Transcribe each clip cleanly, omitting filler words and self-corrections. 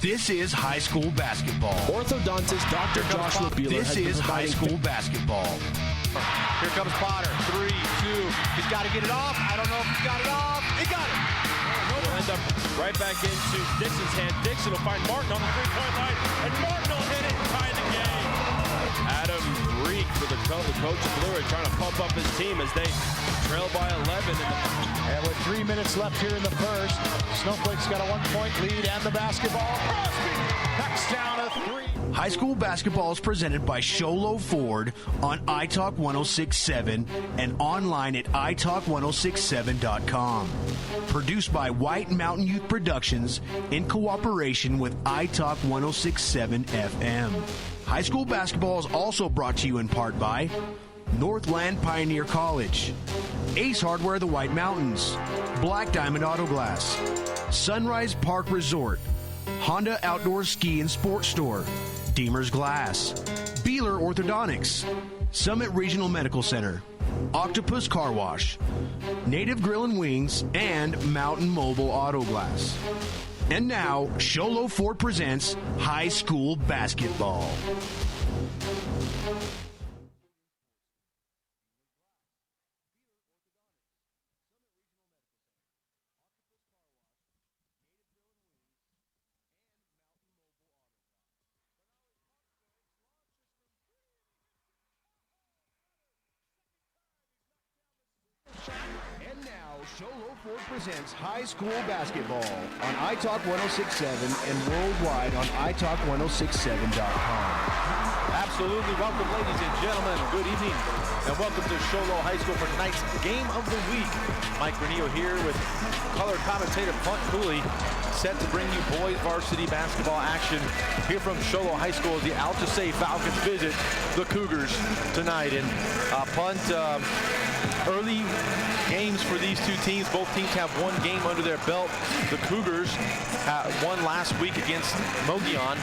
This is high school basketball. Orthodontist Dr. Joshua Beeler. This is high school basketball. Here comes Potter. 3, 2. He's got to get it off. I don't know if he's got it off. He got it. Will end up right back into Dixon's hand. Dixon will find Martin on the three-point line, and Martin will hit it and tie the game. Adam Reek for the coach of Blue Ridge trying to pump up his team as they trail by 11. And with 3 minutes left here in the first, Snowflake's got a 1-point lead and the basketball. Crosby knocks down a 3. High school basketball is presented by Sholo Ford on iTalk 1067 and online at iTalk1067.com. Produced by White Mountain Youth Productions in cooperation with iTalk 1067 FM. High school basketball is also brought to you in part by Northland Pioneer College, Ace Hardware the White Mountains, Black Diamond Auto Glass, Sunrise Park Resort, Honda Outdoor Ski and Sports Store, Deemer's Glass, Beeler Orthodontics, Summit Regional Medical Center, Octopus Car Wash, Native Grill and Wings, and Mountain Mobile Auto Glass. And now, Sholo Ford presents high school basketball. And now, Sholo Ford presents high school basketball on iTalk 1067 and worldwide on iTalk1067.com. Absolutely. Welcome, ladies and gentlemen. Good evening, and welcome to Sholo High School for tonight's Game of the Week. Mike Granillo here with color commentator Punt Cooley, set to bring you boys varsity basketball action here from Sholo High School as the Alchesay Falcons visit the Cougars tonight. And Punt, early games for these two teams. Both teams have one game under their belt. The Cougars won last week against Mogollon,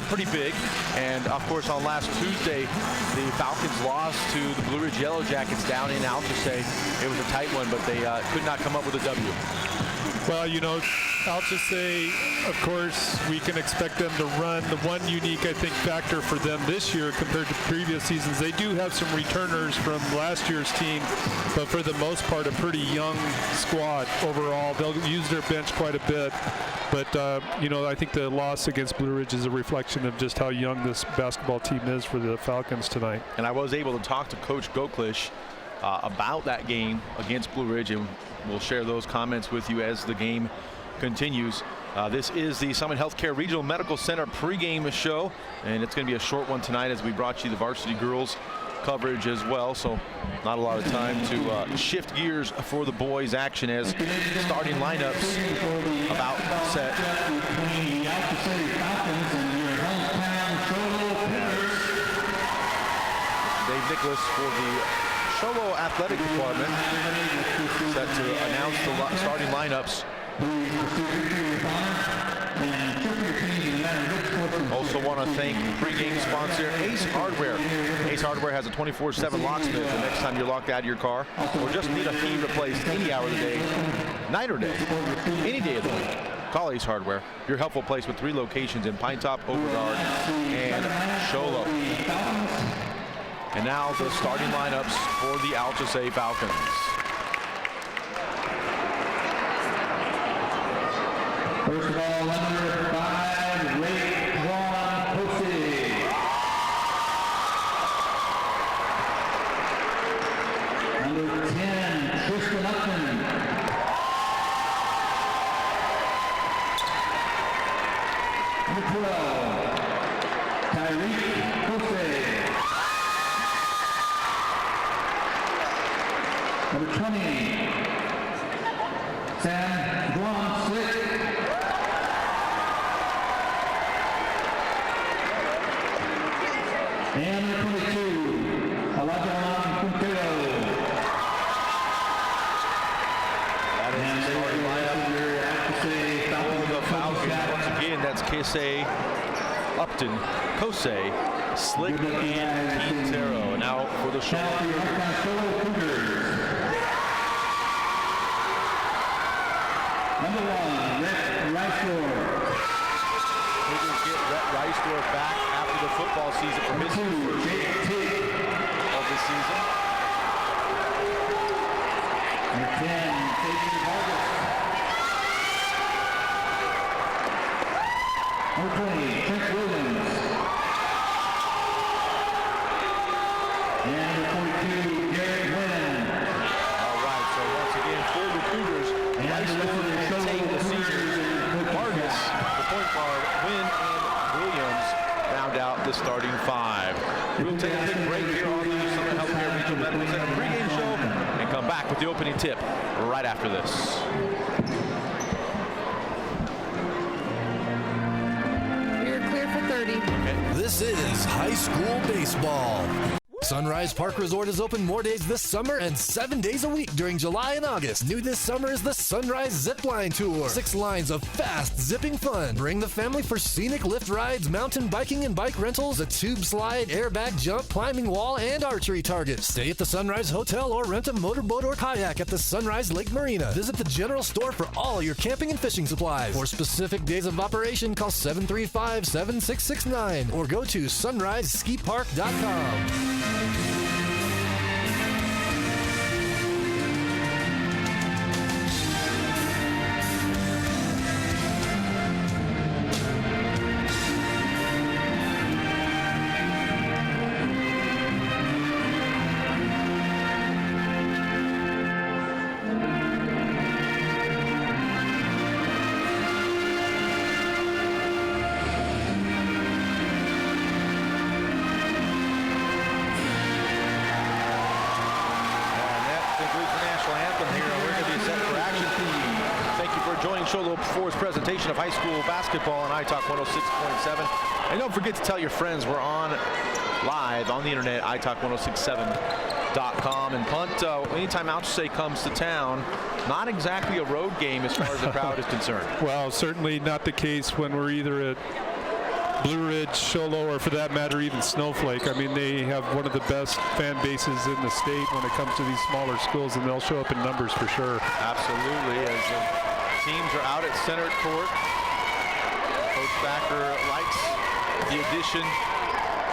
pretty big. And of course on last Tuesday, the Falcons lost to the Blue Ridge Yellow Jackets down in Alchesay. It was a tight one, but they could not come up with a W. Well, you know, Alchesay, of course, we can expect them to run. The one unique, I think, factor for them this year compared to previous seasons, they do have some returners from last year's team, but for the most part, a pretty young squad overall. They'll use their bench quite a bit, but, you know, I think the loss against Blue Ridge is a reflection of just how young this basketball team is for the Falcons tonight. And I was able to talk to Coach Goklish about that game against Blue Ridge, and we'll share those comments with you as the game continues. This is the Summit Healthcare Regional Medical Center pregame show, and it's going to be a short one tonight as we brought you the varsity girls coverage as well, so not a lot of time to shift gears for the boys action as starting lineups about set. Dave Nicholas for the Sholo Athletic Department set to announce the starting lineups. Also want to thank pregame sponsor Ace Hardware. Ace Hardware has a 24/7 locksmith the next time you're locked out of your car or just need a key replaced any hour of the day, night or day, any day of the week. Call Ace Hardware, your helpful place with 3 locations in Pine Top, Overguard, and Sholo. And now the starting lineups for the Alchesay Falcons. First of all, number 5, Alchesay. Number 10, Tristan Upton. Number 12, Tyreek Alchesay. Number 20, Sam Slick. And number 22, Elijah Quintero. That is the starting lineup for the Falcons. Once again, that's Alchesay, Upton, Kosei, Slick, and Quintero. Now for the Sholo Cougars. Number 1, Rick Riceford. Rhett Reisdorf back after the football season for his first game of the season. Number 10, Xavier Vargas. Number 20, Trent Williams. And number 42, Garrett Wynn. All right, so once again, for the Cougars, Reisdorf and Tate, the seniors, Vargas, the point guard, Wynn and Williams round out the starting five. We'll take a quick break here on the Summit Healthcare Regional Medical Center pregame show and come back with the opening tip right after this. You're clear for 30. This is high school baseball. Sunrise Park Resort is open more days this summer and 7 days a week during July and August. New this summer is the Sunrise Zipline Tour. 6 lines of fast, zipping fun. Bring the family for scenic lift rides, mountain biking and bike rentals, a tube slide, airbag jump, climbing wall, and archery targets. Stay at the Sunrise Hotel or rent a motorboat or kayak at the Sunrise Lake Marina. Visit the general store for all your camping and fishing supplies. For specific days of operation, call 735-7669 or go to sunriseskipark.com. Presentation of high school basketball on iTalk 106.7. And don't forget to tell your friends we're on live on the internet, iTalk1067.com. And Punt, anytime Alchesay comes to town, not exactly a road game as far as the crowd is concerned. Well, certainly not the case when we're either at Blue Ridge, Show Low, or for that matter, even Snowflake. I mean, they have one of the best fan bases in the state when it comes to these smaller schools, and they'll show up in numbers for sure. Absolutely. As teams are out at center court. Coach Thacker likes the addition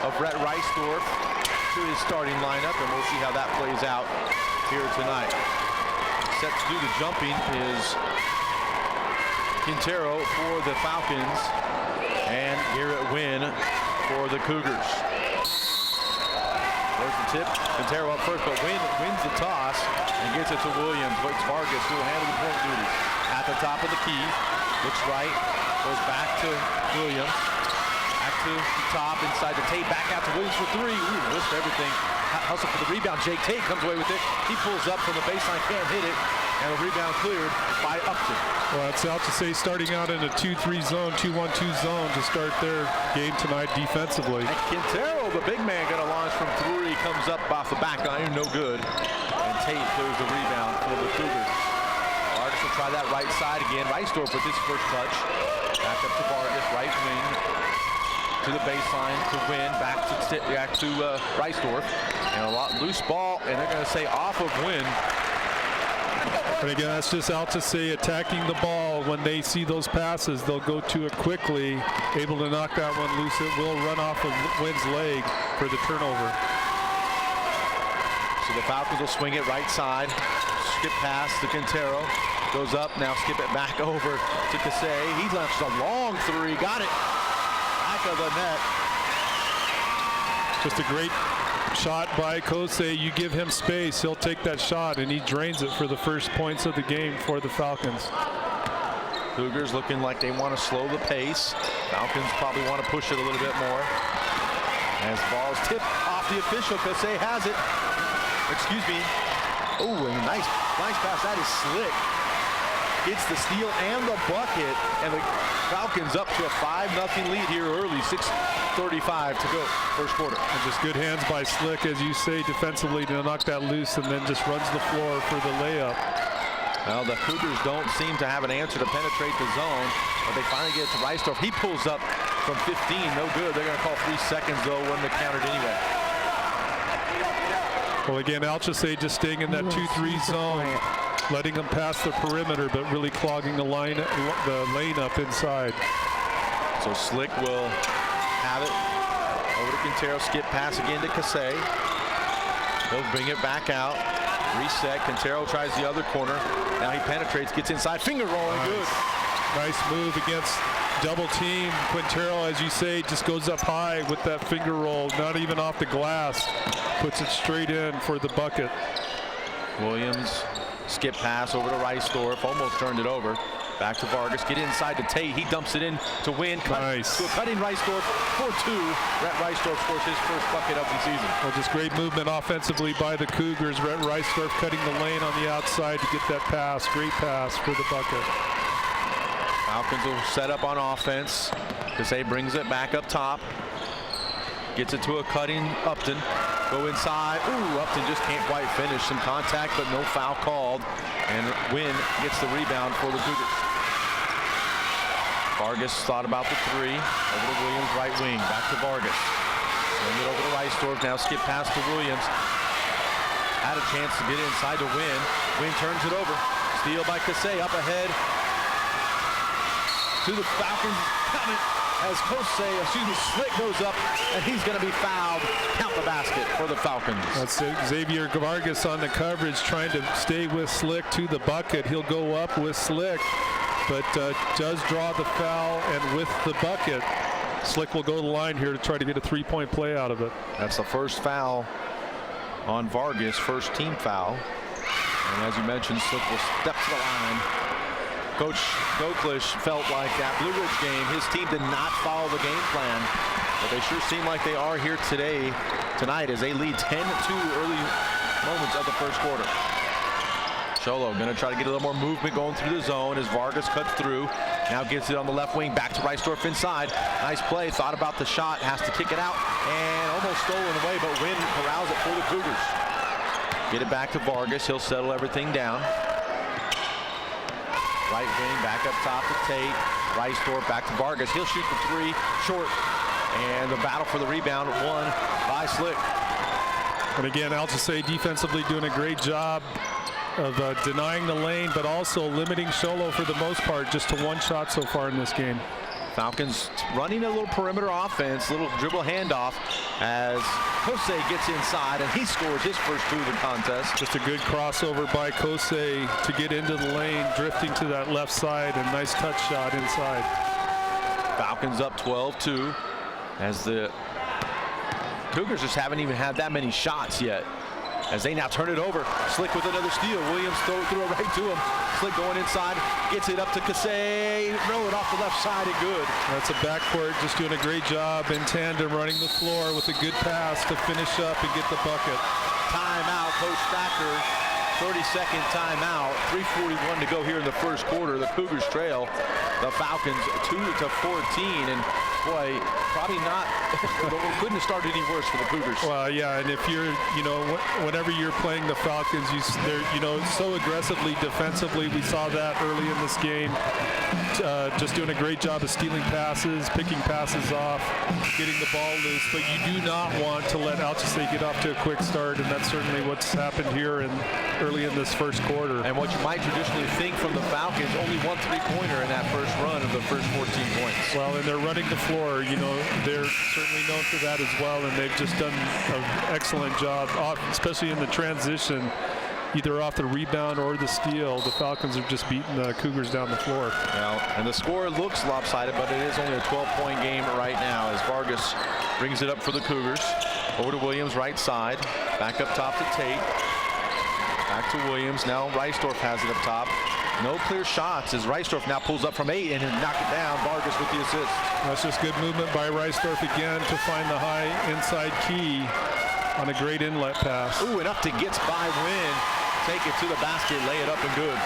of Rhett Reisdorf to his starting lineup, and we'll see how that plays out here tonight. Set to do the jumping is Quintero for the Falcons and Garrett Wynn for the Cougars. There's the tip. Quintero up first, but Wynn wins the toss and gets it to Williams. But it's Vargas who will handle the point duties. At the top of the key, looks right, goes back to Williams, back to the top, inside the Tate, back out to Williams for three. Ooh, missed everything. Hustle for the rebound. Jake Tate comes away with it. He pulls up from the baseline, can't hit it, and the rebound cleared by Upton. Well, it's Alchesay starting out in a 2-3 zone, 2-1-2 zone to start their game tonight defensively. And Quintero, the big man, got a launch from three, comes up off the back iron, no good. And Tate clears the rebound for the Cougars. Vargas will try that right side again. Reisdorf with his first touch. Back up to Vargas, right wing to the baseline to Win. Back to Reisdorf. And a lot loose ball, and they're going to say off of Win. But again, that's just Alchesay attacking the ball. When they see those passes, they'll go to it quickly, able to knock that one loose. It will run off of Win's leg for the turnover. So the Falcons will swing it right side. Skip pass to Quintero. Goes up, now skip it back over to Alchesay. He launches a long three, got it. Back of the net. Just a great shot by Alchesay. You give him space, he'll take that shot, and he drains it for the first points of the game for the Falcons. Cougars looking like they want to slow the pace. Falcons probably want to push it a little bit more. As ball's tipped off the official, Alchesay has it. Excuse me. Oh, and a nice pass. That is slick. Gets the steal and the bucket, and the Falcons up to a 5-0 lead here early. 6:35 to go, first quarter. And just good hands by Slick, as you say, defensively to knock that loose, and then just runs the floor for the layup. Well, the Cougars don't seem to have an answer to penetrate the zone, but they finally get to Reisdorf. He pulls up from 15, no good. They're going to call 3 seconds, though, when they counted anyway. Well, again, Alchesay just staying in that 2-3 zone, letting them pass the perimeter, but really clogging the lane up inside. So Slick will have it. Over to Quintero, skip pass again to Alchesay. He'll bring it back out. Reset. Quintero tries the other corner. Now he penetrates, gets inside. Finger rolling, good. Nice move against double team. Quintero, as you say, just goes up high with that finger roll, not even off the glass. Puts it straight in for the bucket. Williams, skip pass over to Reisdorf, almost turned it over. Back to Vargas, get inside to Tate. He dumps it in to win. Nice. To a cutting Reisdorf for 2. Rhett Reisdorf scores his first bucket of the season. Well, just great movement offensively by the Cougars. Rhett Reisdorf cutting the lane on the outside to get that pass. Great pass for the bucket. Falcons will set up on offense. Alchesay brings it back up top. Gets it to a cutting Upton. Go inside. Ooh, Upton just can't quite finish. Some contact, but no foul called. And Wynn gets the rebound for the Cougars. Vargas thought about the 3. Over to Williams, right wing. Back to Vargas. Bring it over to Reisdorf. Now skip pass to Williams. Had a chance to get inside to Wynn. Wynn turns it over. Steal by Alchesay. Up ahead to the Falcons. Count it as Slick goes up, and he's going to be fouled. Count the basket for the Falcons. That's Xavier Vargas on the coverage, trying to stay with Slick to the bucket. He'll go up with Slick, but does draw the foul, and with the bucket, Slick will go to the line here to try to get a 3-point play out of it. That's the first foul on Vargas, first team foul. And as you mentioned, Slick will step to the line. Coach Doklish felt like that Blue Ridge game, his team did not follow the game plan, but they sure seem like they are here tonight as they lead 10-2 early moments of the first quarter. Sholo going to try to get a little more movement going through the zone as Vargas cuts through. Now gets it on the left wing, back to Reisdorf inside. Nice play, thought about the shot, has to kick it out, and almost stolen away, but Wynn corrals it for the Cougars. Get it back to Vargas, he'll settle everything down. Right wing, back up top to Tate. Reisdorf back to Vargas. He'll shoot the 3, short. And the battle for the rebound won by Slick. And again, Alchesay defensively doing a great job of denying the lane, but also limiting Sholo for the most part, just to 1 shot so far in this game. Falcons running a little perimeter offense, little dribble handoff as Alchesay gets inside and he scores his first 2 of the contest. Just a good crossover by Alchesay to get into the lane, drifting to that left side, and nice touch shot inside. Falcons up 12-2 as the Cougars just haven't even had that many shots yet. As they now turn it over. Slick with another steal. Williams threw it right to him. Slick going inside. Gets it up to Alchesay. Throw it off the left side and good. That's a backcourt just doing a great job in tandem, running the floor with a good pass to finish up and get the bucket. Timeout, Coach Thacker. 30-second timeout. 3:41 to go here in the first quarter. The Cougars trail the Falcons 2-14. And boy, probably not. Couldn't have started any worse for the Cougars. Well, yeah, and if you're, whenever you're playing the Falcons, they're, so aggressively defensively. We saw that early in this game. Just doing a great job of stealing passes, picking passes off, getting the ball loose. But you do not want to let Alchesay get off to a quick start, and that's certainly what's happened here early in this first quarter. And what you might traditionally think from the Falcons, only 1 3-pointer in that first run of the first 14 points. Well, and they're running the floor. They're certainly known for that as well, and they've just done an excellent job, especially in the transition, either off the rebound or the steal. The Falcons have just beaten the Cougars down the floor. Well, and the score looks lopsided, but it is only a 12-point game right now as Vargas brings it up for the Cougars. Over to Williams, right side. Back up top to Tate. Back to Williams. Now Reisdorf has it up top. No clear shots as Reisdorf now pulls up from 8 and knock it down. Vargas with the assist. That's just good movement by Reisdorf again to find the high inside key on a great inlet pass. Ooh, and Upton gets by Wynn. Take it to the basket, lay it up and good.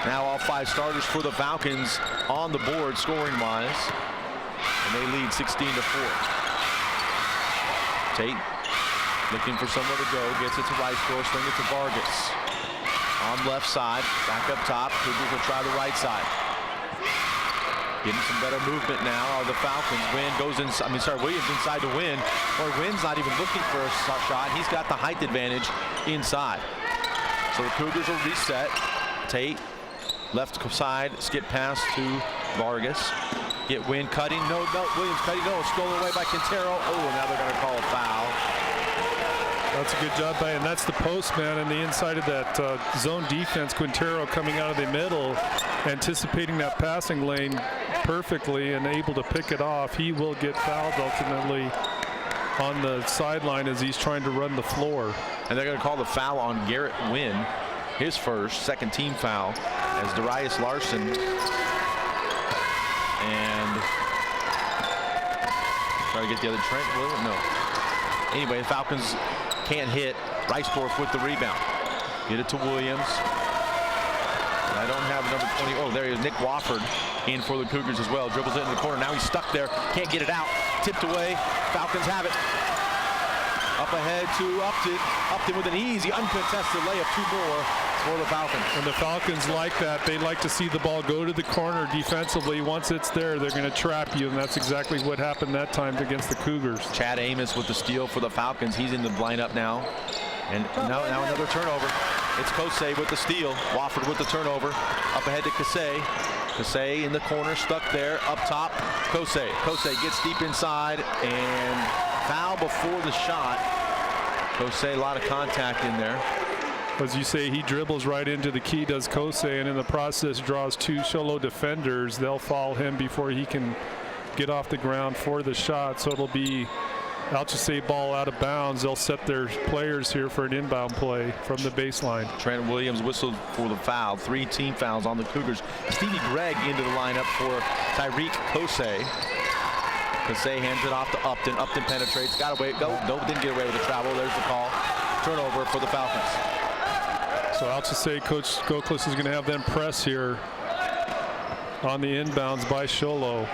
Now all 5 starters for the Falcons on the board scoring-wise. And they lead 16-4. Tate looking for somewhere to go. Gets it to Reisdorf, swing it to Vargas. On left side, back up top. Cougars will try the right side. Getting some better movement now are the Falcons. Williams inside to Wynn. Or Wynn's not even looking for a shot. He's got the height advantage inside. So the Cougars will reset. Tate, left side, skip pass to Vargas. Get Wynn cutting. No, Williams cutting. No, stolen away by Quintero. Oh, now they're going to call a foul. That's a good job by, and that's the post man in the inside of that zone defense. Quintero coming out of the middle, anticipating that passing lane perfectly and able to pick it off. He will get fouled ultimately on the sideline as he's trying to run the floor. And they're going to call the foul on Garrett Wynn, his second team foul, as Darius Larson and try to get the other Trent Williams. No. Anyway, the Falcons can't hit. Reisdorf with the rebound. Get it to Williams. I don't have number 20. Oh, there he is. Nick Wofford in for the Cougars as well. Dribbles it in the corner. Now he's stuck there. Can't get it out. Tipped away. Falcons have it. Up ahead to Upton. Upton with an easy, uncontested layup. 2 more for the Falcons. And the Falcons like that. They like to see the ball go to the corner defensively. Once it's there, they're going to trap you, and that's exactly what happened that time against the Cougars. Chad Amos with the steal for the Falcons. He's in the lineup now. And now another turnover. It's Alchesay with the steal. Wofford with the turnover. Up ahead to Alchesay. Alchesay in the corner, stuck there. Up top, Alchesay. Alchesay gets deep inside and foul before the shot. Alchesay, a lot of contact in there. As you say, he dribbles right into the key, does Alchesay, and in the process draws 2 Sholo defenders. They'll foul him before he can get off the ground for the shot. So it'll be Alchesay ball out of bounds. They'll set their players here for an inbound play from the baseline. Trent Williams whistled for the foul. 3 team fouls on the Cougars. Stevie Gregg into the lineup for Tyreek Alchesay. Alchesay hands it off to Upton. Upton penetrates. Got away. No, didn't get away with the travel. There's the call. Turnover for the Falcons. So Alchesay, Coach Goklis is going to have them press here on the inbounds by Sholo.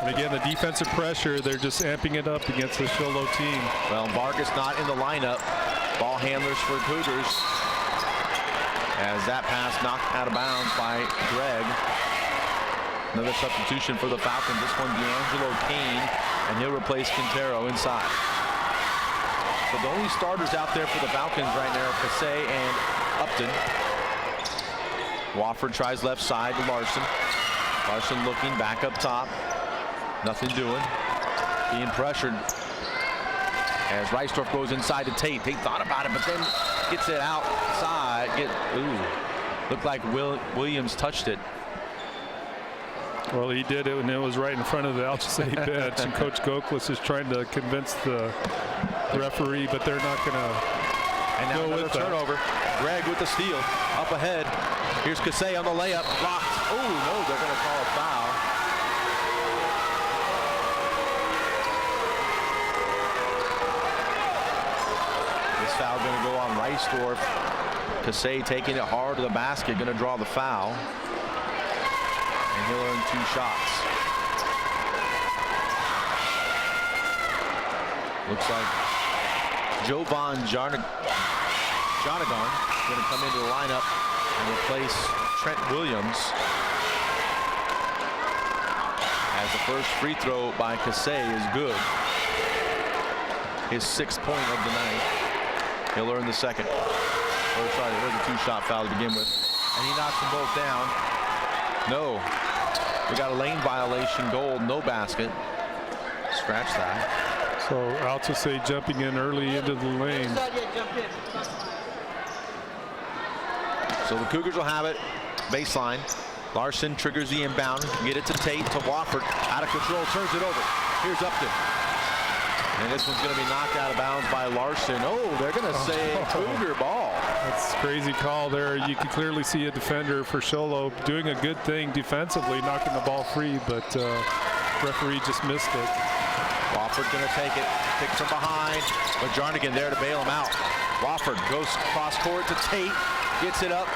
And again, the defensive pressure, they're just amping it up against the Sholo team. Well, Vargas not in the lineup. Ball handlers for Cougars. As that pass knocked out of bounds by Gregg. Another substitution for the Falcons. This one, D'Angelo Kane, and he'll replace Quintero inside. So the only starters out there for the Falcons right now are Alchesay and Upton. Wofford tries left side to Larson. Larson looking back up top. Nothing doing. Being pressured as Reisdorf goes inside to Tate. Tate thought about it, but then gets it outside. Looked like Williams touched it. Well, he did it, and it was right in front of the Alchesay bench. And Coach Goklis is trying to convince the referee, but they're not going to. And now another turnover. Gregg with the steal. Up ahead. Here's Alchesay on the layup. Blocked. Oh, no, they're going to call a foul. This foul going to go on Reisdorf. Alchesay taking it hard to the basket. Going to draw the foul. And he'll earn 2 shots. Looks like Jovan Jarnagan going to come into the lineup and replace Trent Williams. As the first free throw by Alchesay is good. His 6th point of the night. He'll earn the second. Oh, sorry, there's a 2-shot foul to begin with. And he knocks them both down. No. We got a lane violation, goal, no basket. Scratch that. So Alchesay jumping in early into the lane. So the Cougars will have it. Baseline. Larson triggers the inbound. Get it to Tate, to Wofford. Out of control, turns it over. Here's Upton. And this one's going to be knocked out of bounds by Larson. Oh, they're going to say Cougar ball. That's a crazy call there. You can clearly see a defender for Sholo doing a good thing defensively, knocking the ball free, but referee just missed it. Wofford going to take it, picks from behind, but Jarnagan there to bail him out. Wofford goes cross court to Tate, gets it up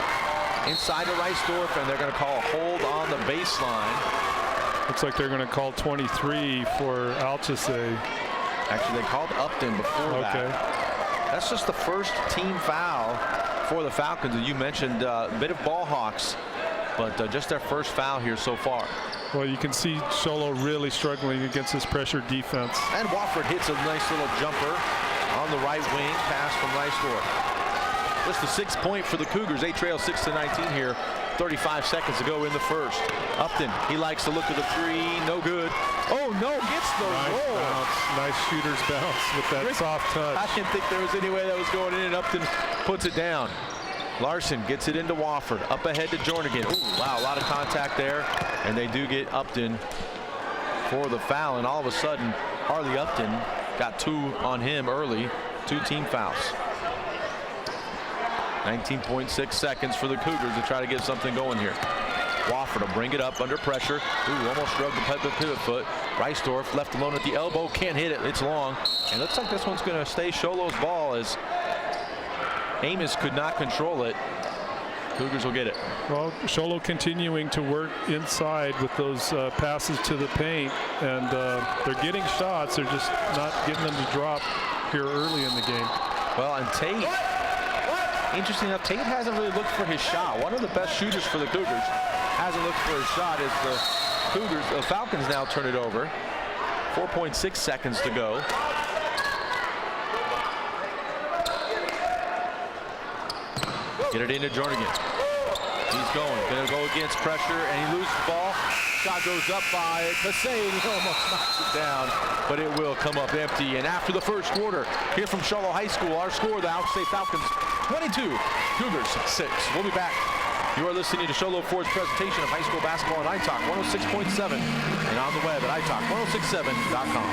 inside to Reisdorf, and they're going to call a hold on the baseline. Looks like they're going to call 23 for Alchesay. Actually, they called Upton before that. That's just the first team foul for the Falcons. And you mentioned a bit of ball hawks, but just their first foul here so far. Well, you can see Sholo really struggling against this pressure defense. And Wofford hits a nice little jumper on the right wing, pass from Reisdorf. Just the 6th point for the Cougars. They trail 6-19 here 35 seconds to go in the first. Upton, he likes to look at the three. No good. Oh, no, gets the roll. Nice shooter's bounce with that soft touch. I didn't think there was any way that was going in, and Upton puts it down. Larson gets it into Wofford. Up ahead to Jornigan. Ooh, wow, a lot of contact there. And they do get Upton for the foul. And all of a sudden, Harley Upton got 2 on him early. 2 team fouls. 19.6 seconds for the Cougars to try to get something going here. Wofford will bring it up under pressure. Ooh, almost struck the pivot foot. Reisdorf left alone at the elbow. Can't hit it. It's long. And looks like this one's going to stay Sholo's ball as Amos could not control it. Cougars will get it. Well, Sholo continuing to work inside with those passes to the paint, and they're getting shots. They're just not getting them to drop here early in the game. Well, and Tate, interesting enough, Tate hasn't really looked for his shot. One of the best shooters for the Cougars hasn't looked for his shot as the Falcons now turn it over. 4.6 seconds to go. Get it into Jornigan. He's gonna go against pressure, and he loses the ball. Shot goes up by Alchesay, and he almost knocks it down, but it will come up empty. And after the first quarter, here from Sholo High School, our score, the Alchesay Falcons 22, Cougars 6. We'll be back. You are listening to Sholo Ford's presentation of high school basketball on iTalk 106.7 and on the web at iTalk1067.com.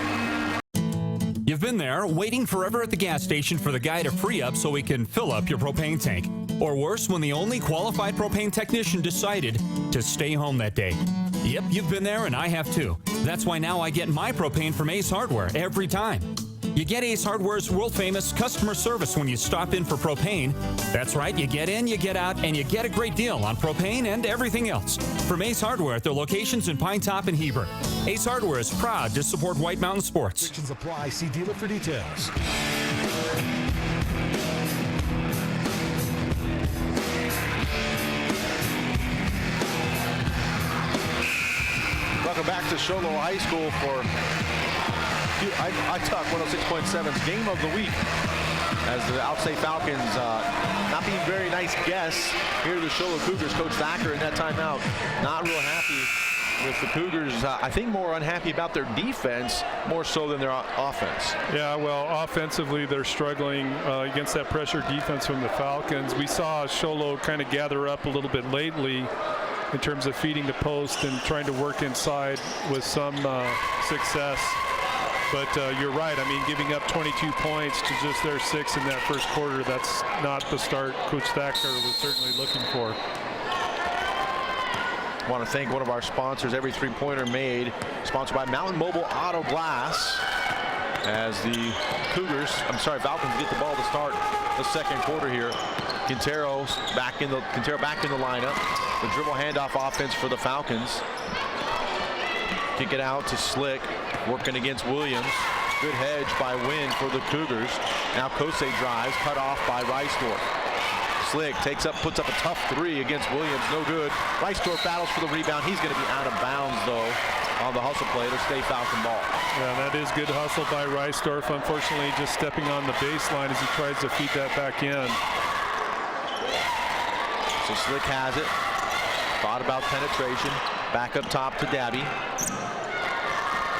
You've been there waiting forever at the gas station for the guy to free up so he can fill up your propane tank. Or worse, when the only qualified propane technician decided to stay home that day. Yep, you've been there and I have too. That's why now I get my propane from Ace Hardware every time. You get Ace Hardware's world-famous customer service when you stop in for propane. That's right, you get in, you get out, and you get a great deal on propane and everything else. From Ace Hardware at their locations in Pine Top and Heber. Ace Hardware is proud to support White Mountain Sports. Restrictions apply. See dealer for details. Welcome back to Sholo High School for iTalk 106.7's Game of the Week. As the Alchesay Falcons not being very nice guests here to the Sholo Cougars. Coach Thacker in that timeout not real happy with the Cougars. I think more unhappy about their defense more so than their offense. Yeah, well, offensively they're struggling against that pressure defense from the Falcons. We saw Sholo kind of gather up a little bit lately in terms of feeding the post and trying to work inside with some success. But you're right. I mean, giving up 22 points to just their 6 in that first quarter, that's not the start Coach Thacker was certainly looking for. I want to thank one of our sponsors, Every Three-Pointer Made, sponsored by Mountain Mobile Auto Glass, as the Falcons get the ball to start the second quarter here. Quintero back in the lineup. The dribble handoff offense for the Falcons. Kick it out to Slick, working against Williams. Good hedge by Wynn for the Cougars. Now Alchesay drives, cut off by Reisdorf. Slick puts up a tough 3 against Williams, no good. Reisdorf battles for the rebound. He's going to be out of bounds though on the hustle play to stay Falcon ball. Yeah, that is good hustle by Reisdorf. Unfortunately, just stepping on the baseline as he tries to feed that back in. So Slick has it. Thought about penetration. Back up top to Dabby.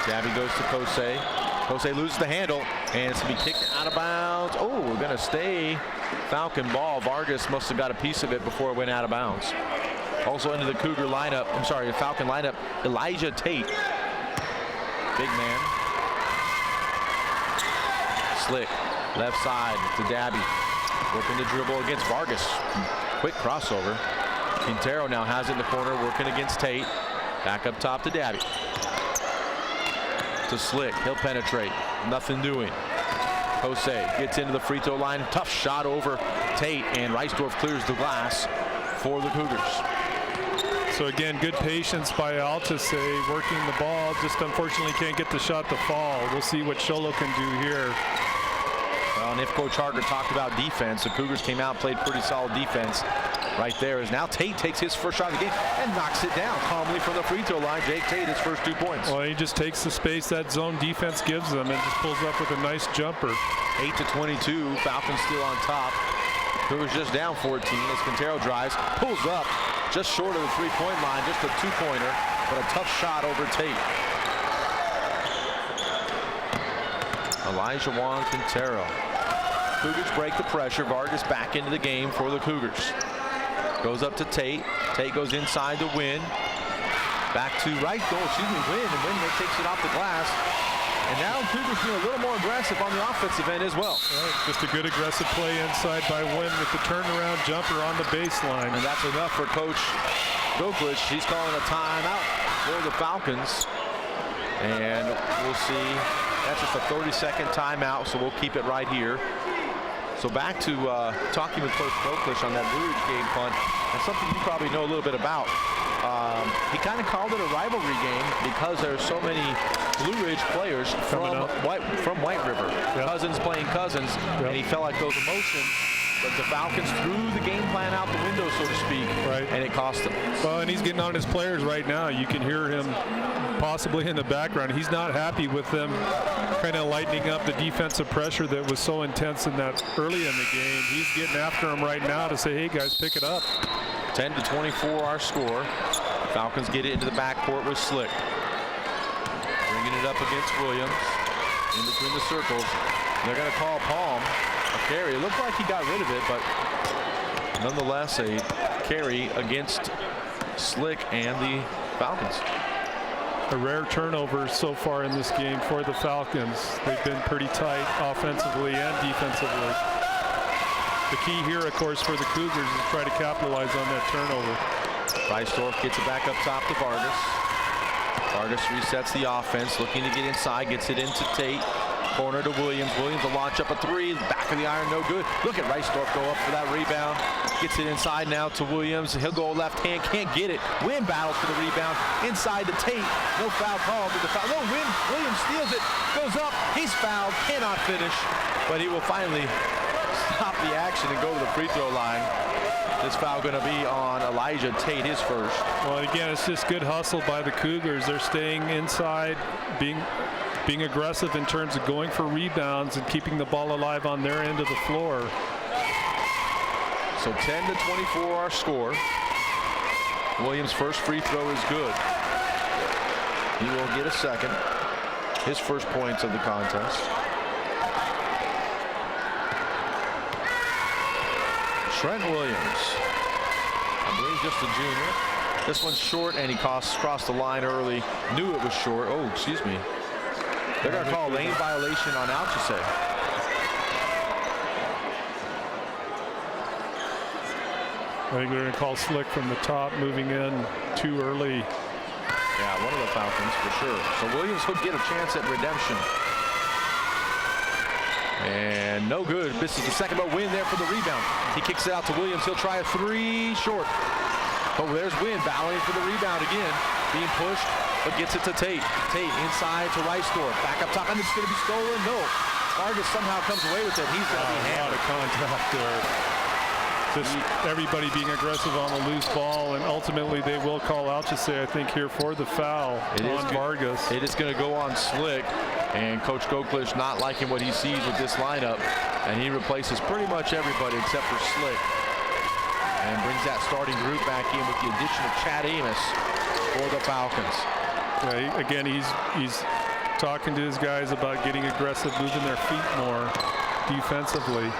Dabby goes to Alchesay. Alchesay loses the handle, and it's going to be kicked out of bounds. Oh, we're going to stay Falcon ball. Vargas must have got a piece of it before it went out of bounds. Also into the Falcon lineup, Elijah Tate. Big man. Slick, left side to Dabby. Working the dribble against Vargas. Quick crossover. Quintero now has it in the corner, working against Tate. Back up top to Dabby. To Slick, he'll penetrate. Nothing doing. Alchesay gets into the free throw line. Tough shot over Tate, and Reisdorf clears the glass for the Cougars. So again, good patience by Alchesay working the ball. Just unfortunately can't get the shot to fall. We'll see what Sholo can do here. Well, and if Coach Harger talked about defense, the Cougars came out, played pretty solid defense right there. As now Tate takes his first shot of the game and knocks it down calmly from the free throw line. Jake Tate, his first 2 points. Well, he just takes the space that zone defense gives them and just pulls up with a nice jumper. 8-22, Falcons still on top. Cougars just down 14 as Quintero drives, pulls up, just short of the three-point line, just a two-pointer, but a tough shot over Tate. Elijah Juan Quintero. Cougars break the pressure. Vargas back into the game for the Cougars. Goes up to Tate. Tate goes inside to Wynn. Back to Wynn, and Wynn takes it off the glass. And now Cougars being a little more aggressive on the offensive end as well. Right. Just a good aggressive play inside by Wynn with the turnaround jumper on the baseline. And that's enough for Coach Goklich. He's calling a timeout for the Falcons. And we'll see. That's just a 30-second timeout, so we'll keep it right here. So back to talking with Coach Goklich on that Blue Ridge game punt. That's something you probably know a little bit about. He kind of called it a rivalry game because there are so many Blue Ridge players from White River. Yep. Cousins playing Cousins, yep. And he felt like those emotions. But the Falcons threw the game plan out the window, so to speak, right. And it cost them. Well, and he's getting on his players right now. You can hear him possibly in the background. He's not happy with them kind of lightening up the defensive pressure that was so intense in that early in the game. He's getting after them right now to say, hey, guys, pick it up. 10-24 our score. Falcons get it into the backcourt with Slick. Bringing it up against Williams. In between the circles. They're going to call Palm a carry. It looked like he got rid of it, but nonetheless a carry against Slick and the Falcons. A rare turnover so far in this game for the Falcons. They've been pretty tight offensively and defensively. The key here, of course, for the Cougars is to try to capitalize on that turnover. Reisdorf gets it back up top to Vargas. Vargas resets the offense, looking to get inside, gets it into Tate. Corner to Williams. Williams will launch up a three. Back of the iron, no good. Look at Reisdorf go up for that rebound. Gets it inside now to Williams. He'll go left hand, can't get it. Wynn battles for the rebound. Inside to Tate. No foul called. To the foul. No, Williams steals it. Goes up. He's fouled. Cannot finish. But he will finally stop the action and go to the free throw line. This foul going to be on Elijah Tate, his first. Well, again, it's just good hustle by the Cougars. They're staying inside, being aggressive in terms of going for rebounds and keeping the ball alive on their end of the floor. So 10-24 our score. Williams' first free throw is good. He will get a second. His first points of the contest. Trent Williams, I believe just a junior. This one's short, and he crossed the line early. Knew it was short. Oh, excuse me. They're going to call a lane violation on Alchesay. I think they're going to call Slick from the top, moving in too early. Yeah, one of the Falcons for sure. So Williams would get a chance at redemption. And no good. Misses the second, but Wynn there for the rebound. He kicks it out to Williams. He'll try a three short. Oh, there's Wynn battling for the rebound again. Being pushed, but gets it to Tate. Tate inside to Reisdorf. Back up top, and it's going to be stolen. No. Vargas somehow comes away with it. He's going to be hammered. A lot of contact there. Just everybody being aggressive on the loose ball, and ultimately they will call Alchesay, I think, here for the foul on Vargas. It is going to go on Slick, and Coach Goklich not liking what he sees with this lineup, and he replaces pretty much everybody except for Slick, and brings that starting group back in with the addition of Chad Amos for the Falcons. Yeah, again, he's talking to his guys about getting aggressive, moving their feet more defensively.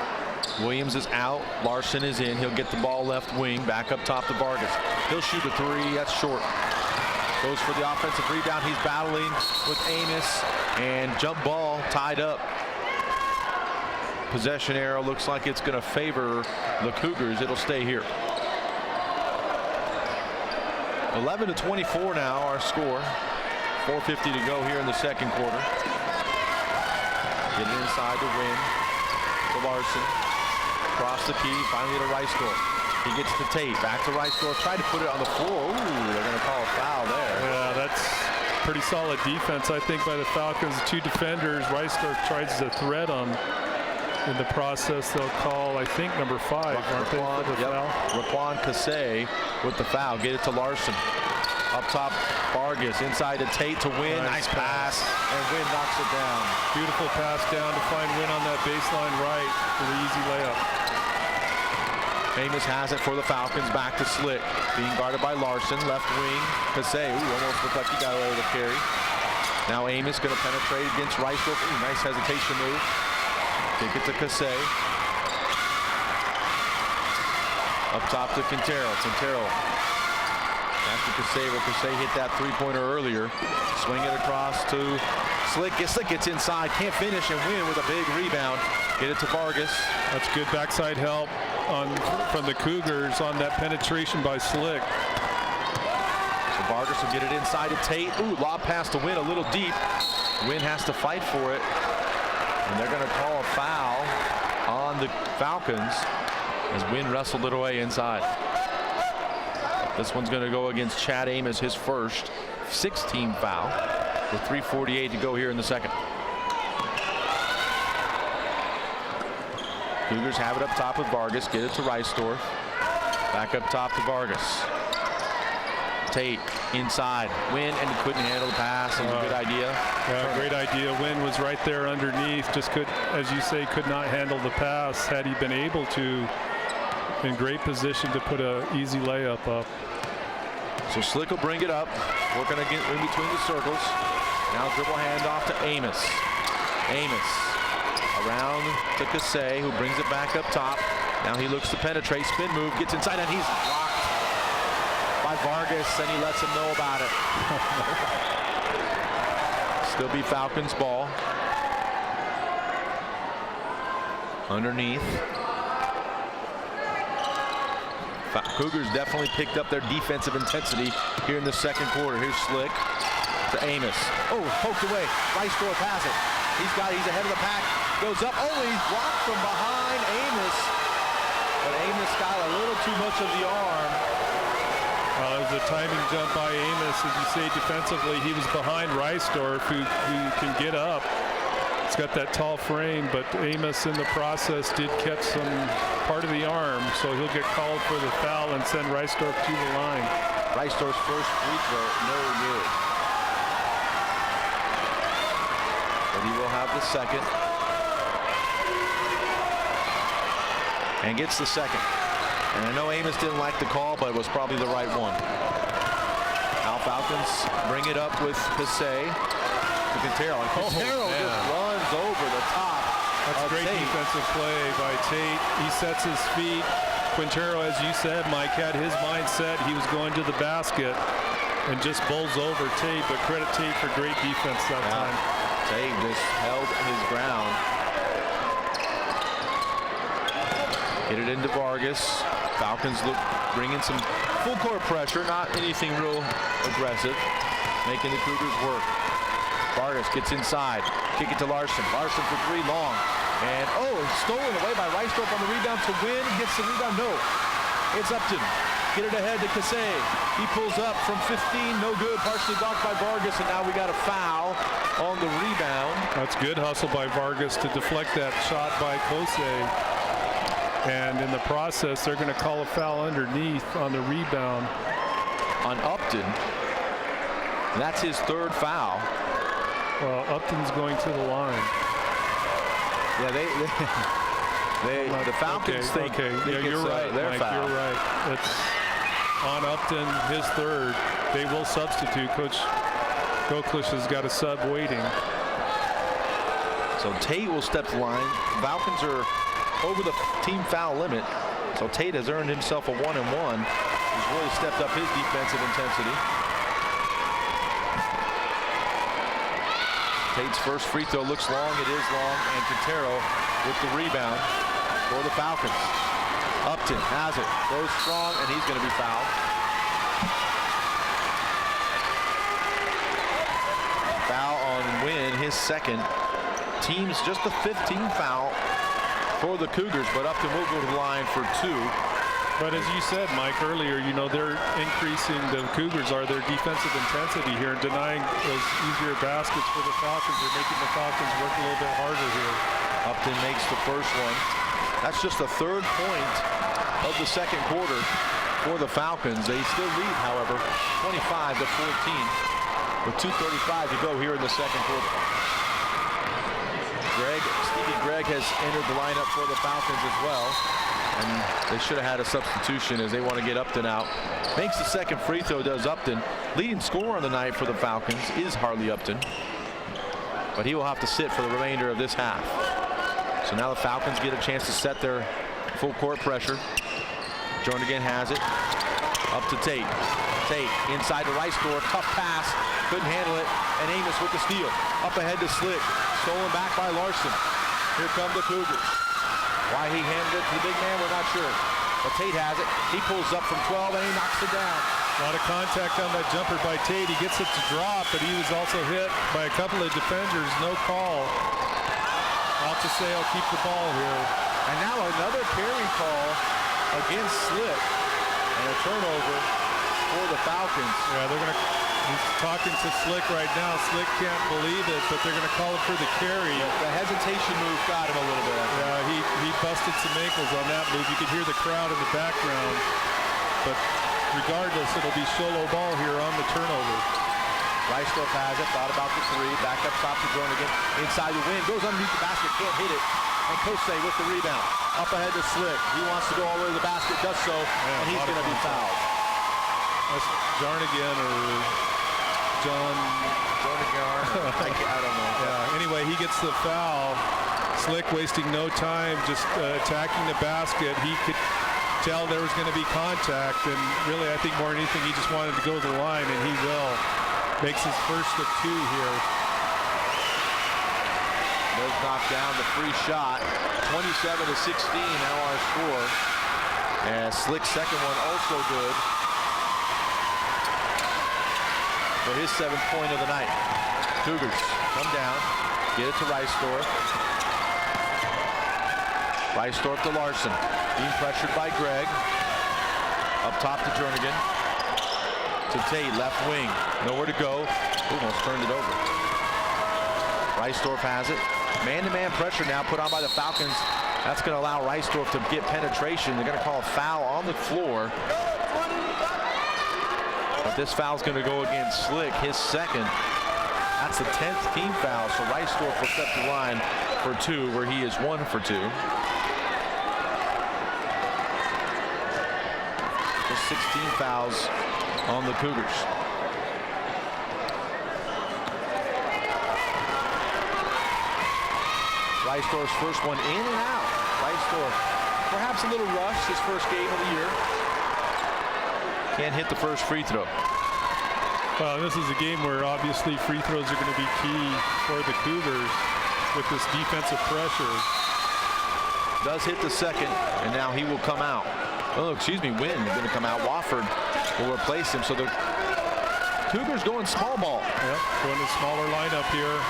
Williams is out. Larson is in. He'll get the ball left wing. Back up top to Vargas. He'll shoot a three. That's short. Goes for the offensive rebound. He's battling with Amos. And jump ball tied up. Possession arrow looks like it's going to favor the Cougars. It'll stay here. 11-24 now our score. 4:50 to go here in the second quarter. Getting inside to Wynn. To Larson. Across the key, finally to Reisdorf. He gets to Tate, back to Reisdorf, tried to put it on the floor. Ooh, they're going to call a foul there. Yeah, that's pretty solid defense, I think, by the Falcons. Two defenders. Reisdorf tries to thread on. In the process, they'll call, I think, number 5. Raquan Alchesay with the foul. Get it to Larson. Up top, Vargas inside to Tate to Wynn. Nice pass, and Wynn knocks it down. Beautiful pass down to find Wynn on that baseline right for the easy layup. Amos has it for the Falcons. Back to Slick. Being guarded by Larson. Left wing. Alchesay. Almost looked like he got away with a carry. Now Amos going to penetrate against Ricedorf. Nice hesitation move. Kick it to Alchesay. Up top to Quintero. Quintero. After Alchesay, where Alchesay hit that three-pointer earlier. Swing it across to Slick. Slick gets inside. Can't finish and win with a big rebound. Get it to Vargas. That's good backside help from the Cougars on that penetration by Slick. So Vargas will get it inside to Tate. Ooh, lob pass to Wynn a little deep. Wynn has to fight for it. And they're going to call a foul on the Falcons as Wynn wrestled it away inside. This one's going to go against Chad Amos, his first 16 foul with 3:48 to go here in the second. Cougars have it up top with Vargas. Get it to Ricedorf. Back up top to Vargas. Tate inside. Wynn, and he couldn't handle the pass. It was a good idea. Yeah, great idea. Wynn was right there underneath. Just could, as you say, could not handle the pass. Had he been able to, in great position to put an easy layup up. So Slick will bring it up. Working again in between the circles. Now dribble handoff to Amos. Amos around to Alchesay, who brings it back up top. Now he looks to penetrate. Spin move. Gets inside, and he's blocked by Vargas, and he lets him know about it. Still be Falcons ball. Underneath. Cougars definitely picked up their defensive intensity here in the second quarter. Here's Slick to Amos. Oh, poked away. Ricedorf has it. He's ahead of the pack. Goes up. Oh, he's blocked from behind Amos. But Amos got a little too much of the arm. It was a timing jump by Amos. As you say, defensively, he was behind Ricedorf, who can get up. He's got that tall frame, but Amos in the process did catch some part of the arm, so he'll get called for the foul and send Ricedorf to the line. Ricedorf's first free throw, no good. But he will have the second. And gets the second. And I know Amos didn't like the call, but it was probably the right one. Now Falcons bring it up with Alchesay to Quintero. And Quintero just runs over the top. That's a great defensive play by Tate. He sets his feet. Quintero, as you said, Mike, had his mindset. He was going to the basket and just bowls over Tate, but credit Tate for great defense that time. Tate just held his ground. Get it into Vargas. Falcons bringing some full court pressure, not anything real aggressive, making the Cougars work. Vargas gets inside. Kick it to Larson. Larson for three, long. And, it's stolen away by Ricedorf on the rebound to Wynn. Gets the rebound. No. It's Upton. Get it ahead to Alchesay. He pulls up from 15. No good. Partially blocked by Vargas. And now we got a foul on the rebound. That's good hustle by Vargas to deflect that shot by Alchesay. And in the process, they're going to call a foul underneath on the rebound. On Upton. And that's his third foul. Well, Upton's going to the line. Yeah, the Falcons think you're right, their Mike, foul. You're right. It's on Upton, his third. They will substitute. Coach Goklish has got a sub waiting. So Tate will step to the line. Falcons are over the team foul limit. So Tate has earned himself a 1-and-1. He's really stepped up his defensive intensity. Tate's first free throw looks long. It is long. And Quintero with the rebound for the Falcons. Upton has it. Goes strong, and he's going to be fouled. Foul on Wynn, his second. Team's just the 15th foul for the Cougars, but Upton will go to the line for two. But as you said, Mike, earlier, they're increasing, the Cougars are their defensive intensity here and denying those easier baskets for the Falcons. They're making the Falcons work a little bit harder here. Upton makes the first one. That's just the third point of the second quarter for the Falcons. They still lead, however, 25-14 with 2:35 to go here in the second quarter. Stevie Gregg has entered the lineup for the Falcons as well. And they should have had a substitution as they want to get Upton out. Makes the second free throw, does Upton. Leading scorer on the night for the Falcons is Harley Upton, but he will have to sit for the remainder of this half. So now the Falcons get a chance to set their full court pressure. Jernigan has it. Up to Tate. Tate inside the right store. Tough pass. Couldn't handle it. And Amos with the steal. Up ahead to Slick. Stolen back by Larson. Here come the Cougars. Why he handed it to the big man, we're not sure. But Tate has it. He pulls up from 12 and he knocks it down. A lot of contact on that jumper by Tate. He gets it to drop, but he was also hit by a couple of defenders. No call. Alchesay will keep the ball here. And now another carry call against Slick. And a turnover for the Falcons. Yeah, they're going to, he's talking to Slick right now. Slick can't believe it, but they're going to call it for the carry. The hesitation move got him a little bit. Yeah, he busted some ankles on that move. You could hear the crowd in the background. But regardless, it'll be Sholo ball here on the turnover. Reisdorf has it, thought about the three, back up top to Jernigan, inside the wing, goes underneath the basket, can't hit it, and Alchesay with the rebound, up ahead to Slick, he wants to go all the way to the basket, does so, and he's going to be fouled. That's Jernigan or John... Jernigan, I don't know. Yeah, anyway, he gets the foul. Slick wasting no time, just attacking the basket. He could tell there was going to be contact, and really, I think more than anything, he just wanted to go to the line, and he will. Makes his first of two here. Mills knocked down the free shot. 27-16 now our score. And Slick's second one also good for his 7th point of the night. Cougars come down, get it to Reisdorf. Reisdorf to Larson. Being pressured by Gregg. Up top to Jernigan. To Tate, left wing. Nowhere to go. Almost turned it over. Reisdorf has it. Man-to-man pressure now put on by the Falcons. That's going to allow Reisdorf to get penetration. They're going to call a foul on the floor. But this foul's going to go against Slick, his second. That's the 10th team foul. So Reisdorf will step the line for 2, where he is 1 for 2. Just 16 fouls on the Cougars. Reisdorf's first one in and out. Reisdorf, perhaps a little rushed, his first game of the year. Can't hit the first free throw. Well, this is a game where obviously free throws are going to be key for the Cougars with this defensive pressure. Does hit the second, and now he will come out. Oh, excuse me, Wynn is going to come out. Wofford will replace him. So the Cougars going small ball. Yep, going to smaller lineup here.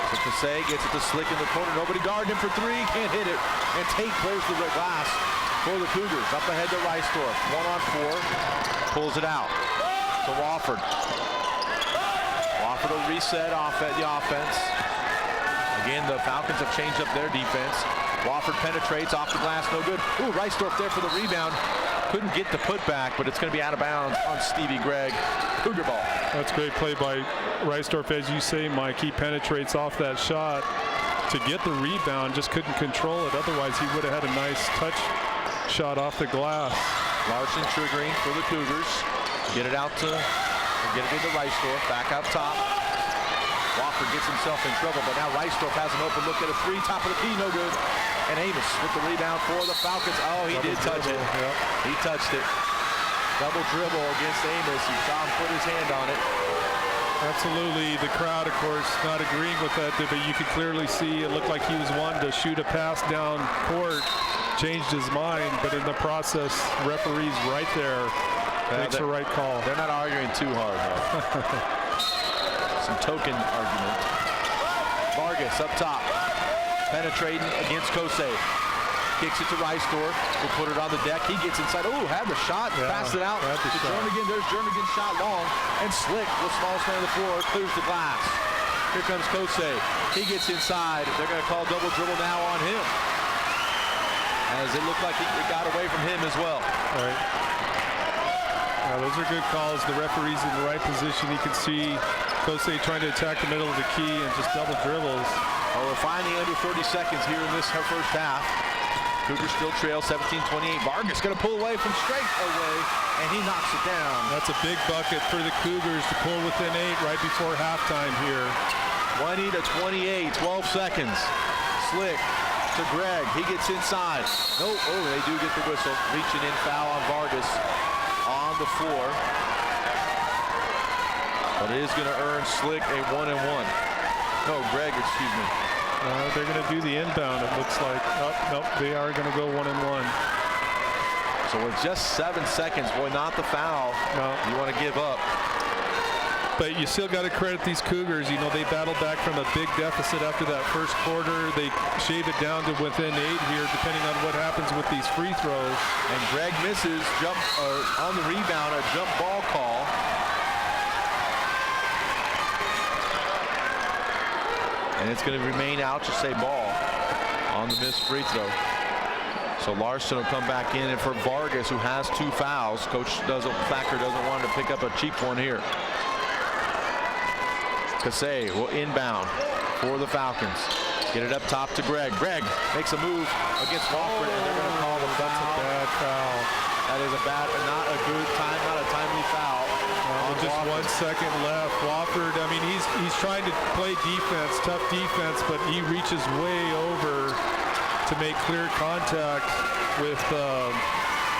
So Alchesay gets it to Slick in the corner. Nobody guarding him for 3. Can't hit it. And Tate closed the glass for the Cougars. Up ahead to Reisdorf. 1-on-4. Pulls it out to Wofford. Wofford will reset off at the offense. Again, the Falcons have changed up their defense. Wofford penetrates off the glass, no good. Ooh, Reisdorf there for the rebound. Couldn't get the putback, but it's going to be out of bounds on Stevie Gregg. Cougar ball. That's great play by Reisdorf, as you say, Mike. He penetrates off that shot to get the rebound, just couldn't control it. Otherwise, he would have had a nice touch shot off the glass. Larson triggering for the Cougars. Get it out to Reisdorf. Back out top. Wofford gets himself in trouble, but now Reisdorf has an open look at a 3. Top of the key, no good. And Amos with the rebound for the Falcons. Oh, he did touch it. Yep. He touched it. Double dribble against Amos. You saw him put his hand on it. Absolutely. The crowd, of course, not agreeing with that, but you could clearly see it looked like he was wanting to shoot a pass down court. Changed his mind, but in the process, referee's right there. Makes the right call. They're not arguing too hard, though. Some token argument. Vargas up top. Penetrating against Alchesay. Kicks it to Reisdorf. Will put it on the deck. He gets inside. Oh, had the shot. Yeah, passed it out to Jernigan. There's Jernigan's shot long. And Slick, the smallest man on the floor, clears the glass. Here comes Alchesay. He gets inside. They're going to call double dribble now on him. As it looked like it got away from him as well. All right. Those are good calls. The referee's in the right position. You can see Alchesay trying to attack the middle of the key and just double dribbles. Well, we're finally under 30 seconds here in this first half. Cougars still trail 17-28. Vargas going to pull away from straight away, and he knocks it down. That's a big bucket for the Cougars to pull within 8 right before halftime here. 20-28, 12 seconds. Slick to Greg. He gets inside. Nope. Oh, they do get the whistle. Reaching in, foul on Vargas on the floor. But it is going to earn Slick a 1-and-1. No, Greg, excuse me. They're going to do the inbound, it looks like. Oh, nope, they are going to go 1-and-1. So with just 7 seconds, boy, not the foul. No. You want to give up. But you still got to credit these Cougars. You know, they battled back from a big deficit after that first quarter. They shave it down to within 8 here, depending on what happens with these free throws. And Greg misses on the rebound, a jump ball call. And it's going to remain Alchesay ball on the missed free throw. So Larson will come back in, and for Vargas, who has 2 fouls, Coach Thacker doesn't want to pick up a cheap one here. Alchesay will inbound for the Falcons. Get it up top to Greg. Greg makes a move against Wofford, and they're going to call the foul. That's a bad foul. That is not a good time, not a timely foul. Just Wofford. 1 second left. Wofford, I mean, he's trying to play defense, tough defense, but he reaches way over to make clear contact with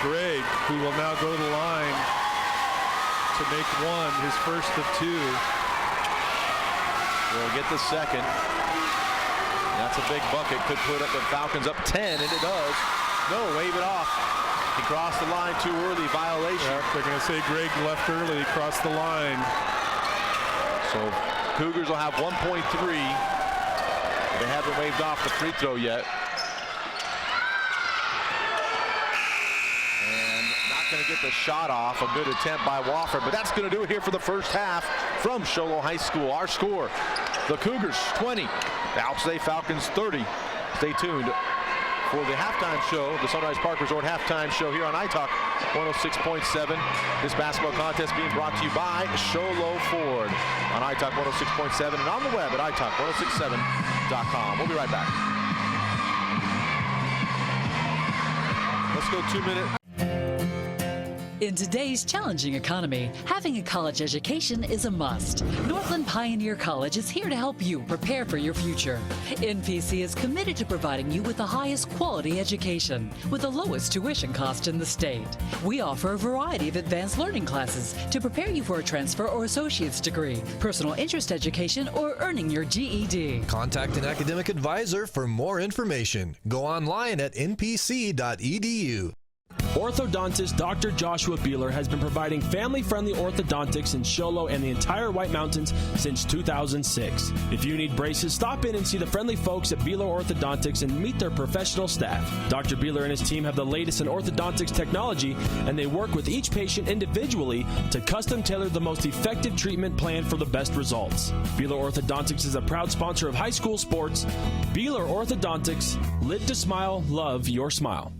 Greg, who will now go to the line to make one, his first of 2. We'll get the second. That's a big bucket. Could put up the Falcons up 10, and it does. No, wave it off. He crossed the line too early. Violation. Yep, they're going to say Greg left early, crossed the line. So Cougars will have 1.3. They haven't waved off the free throw yet. And not going to get the shot off. A good attempt by Wofford, but that's going to do it here for the first half from Show Low High School. Our score, the Cougars 20, the Alchesay Falcons 30. Stay tuned for the halftime show, the Sunrise Park Resort halftime show here on iTalk 106.7. This basketball contest being brought to you by Show Low Ford on iTalk 106.7 and on the web at iTalk1067.com. We'll be right back. Let's go 2 minutes. In today's challenging economy, having a college education is a must. Northland Pioneer College is here to help you prepare for your future. NPC is committed to providing you with the highest quality education with the lowest tuition cost in the state. We offer a variety of advanced learning classes to prepare you for a transfer or associate's degree, personal interest education, or earning your GED. Contact an academic advisor for more information. Go online at npc.edu. Orthodontist Dr. Joshua Beeler has been providing family-friendly orthodontics in Show Low and the entire White Mountains since 2006. If you need braces, stop in and see the friendly folks at Beeler Orthodontics and meet their professional staff. Dr. Beeler and his team have the latest in orthodontics technology, and they work with each patient individually to custom tailor the most effective treatment plan for the best results. Beeler Orthodontics is a proud sponsor of high school sports. Beeler Orthodontics, live to smile, love your smile.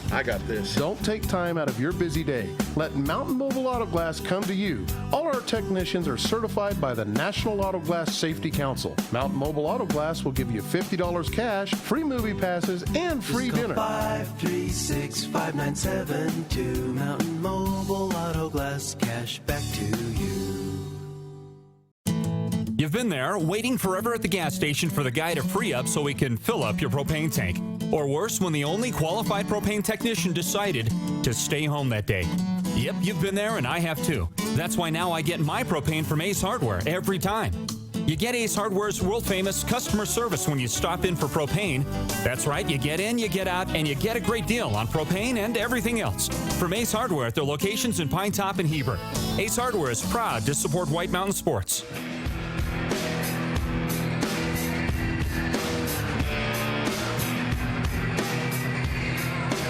I got this. Don't take time out of your busy day. Let Mountain Mobile Auto Glass come to you. All our technicians are certified by the National Auto Glass Safety Council. Mountain Mobile Auto Glass will give you $50 cash, free movie passes, and free dinner. 536-5972. Mountain Mobile Auto Glass, cash back to you. You've been there, waiting forever at the gas station for the guy to free up so he can fill up your propane tank. Or worse, when the only qualified propane technician decided to stay home that day. Yep, you've been there, and I have too. That's why now I get my propane from Ace Hardware every time. You get Ace Hardware's world-famous customer service when you stop in for propane. That's right, you get in, you get out, and you get a great deal on propane and everything else. From Ace Hardware at their locations in Pine Top and Heber. Ace Hardware is proud to support White Mountain sports.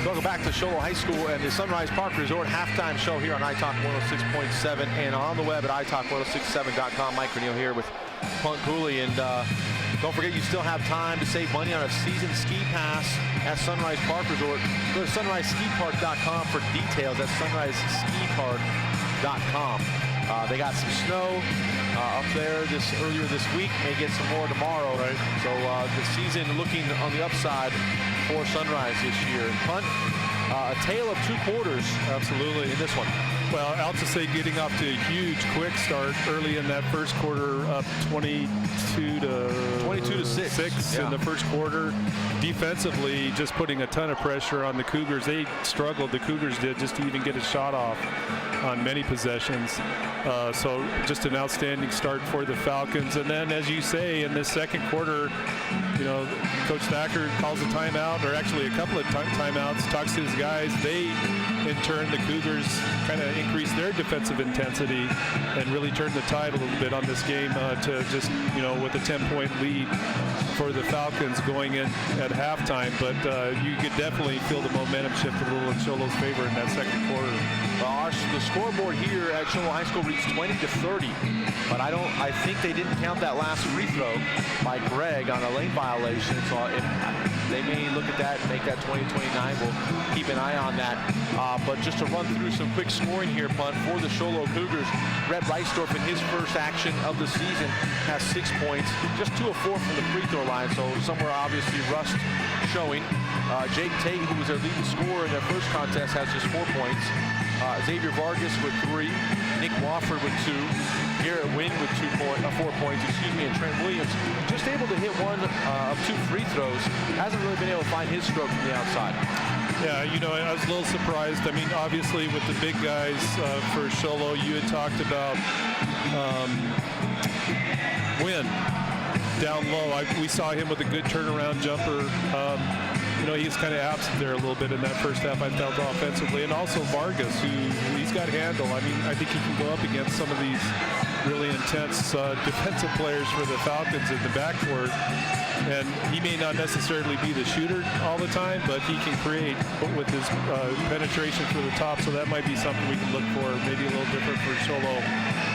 Welcome back to Show Low High School and the Sunrise Park Resort halftime show here on iTalk 106.7 and on the web at iTalk1067.com. Mike Renneal here with Punt Cooley, and Don't forget you still have time to save money on a season ski pass at Sunrise Park Resort. Go to sunriseskipark.com for details. That's sunriseskipark.com. They got some snow up there earlier this week. May get some more tomorrow. Right. So the season looking on the upside for Sunrise this year. And punt, a tale of 2 quarters. Absolutely. In this one. Well, Alchesay getting off to a huge quick start early in that first quarter, up 22 to 6 yeah. in the first quarter. Defensively, just putting a ton of pressure on the Cougars. They struggled, the Cougars did, just to even get a shot off on many possessions. So just an outstanding start for the Falcons. And then, as you say, in the second quarter, you know, Coach Thacker calls a timeout, or actually a couple of timeouts, talks to his guys. They, in turn, the Cougars kind of increased their defensive intensity and really turned the tide a little bit on this game to just, you know, with a 10-point lead for the Falcons going in at halftime. But you could definitely feel the momentum shift a little in Sholo's favor in that second quarter. The scoreboard here at Sholo High School reads 20-30, but I think they didn't count that last free throw by Greg on a lane violation. So they may look at that and make that 20-29. We'll keep an eye on that. But just to run through some quick scoring here, Punt, for the Sholo Cougars, Rhett Reisdorf in his first action of the season has 6 points, just 2 of 4 from the free throw line. So somewhere obviously rust showing. Jake Tate, who was their leading scorer in their first contest, has just 4 points. Xavier Vargas with 3, Nick Wofford with 2, Garrett Wynn with 4 points, and Trent Williams just able to hit 1 of 2 free throws. Hasn't really been able to find his stroke from the outside. Yeah, you know, I was a little surprised. I mean, obviously with the big guys for Sholo, you had talked about Wynn down low. We saw him with a good turnaround jumper. You know, he's kind of absent there a little bit in that first half, I felt, offensively. And also Vargas, he's got handle. I mean, I think he can go up against some of these really intense defensive players for the Falcons in the backcourt. And he may not necessarily be the shooter all the time, but he can create with his penetration for the top. So that might be something we can look for, maybe a little different for Sholo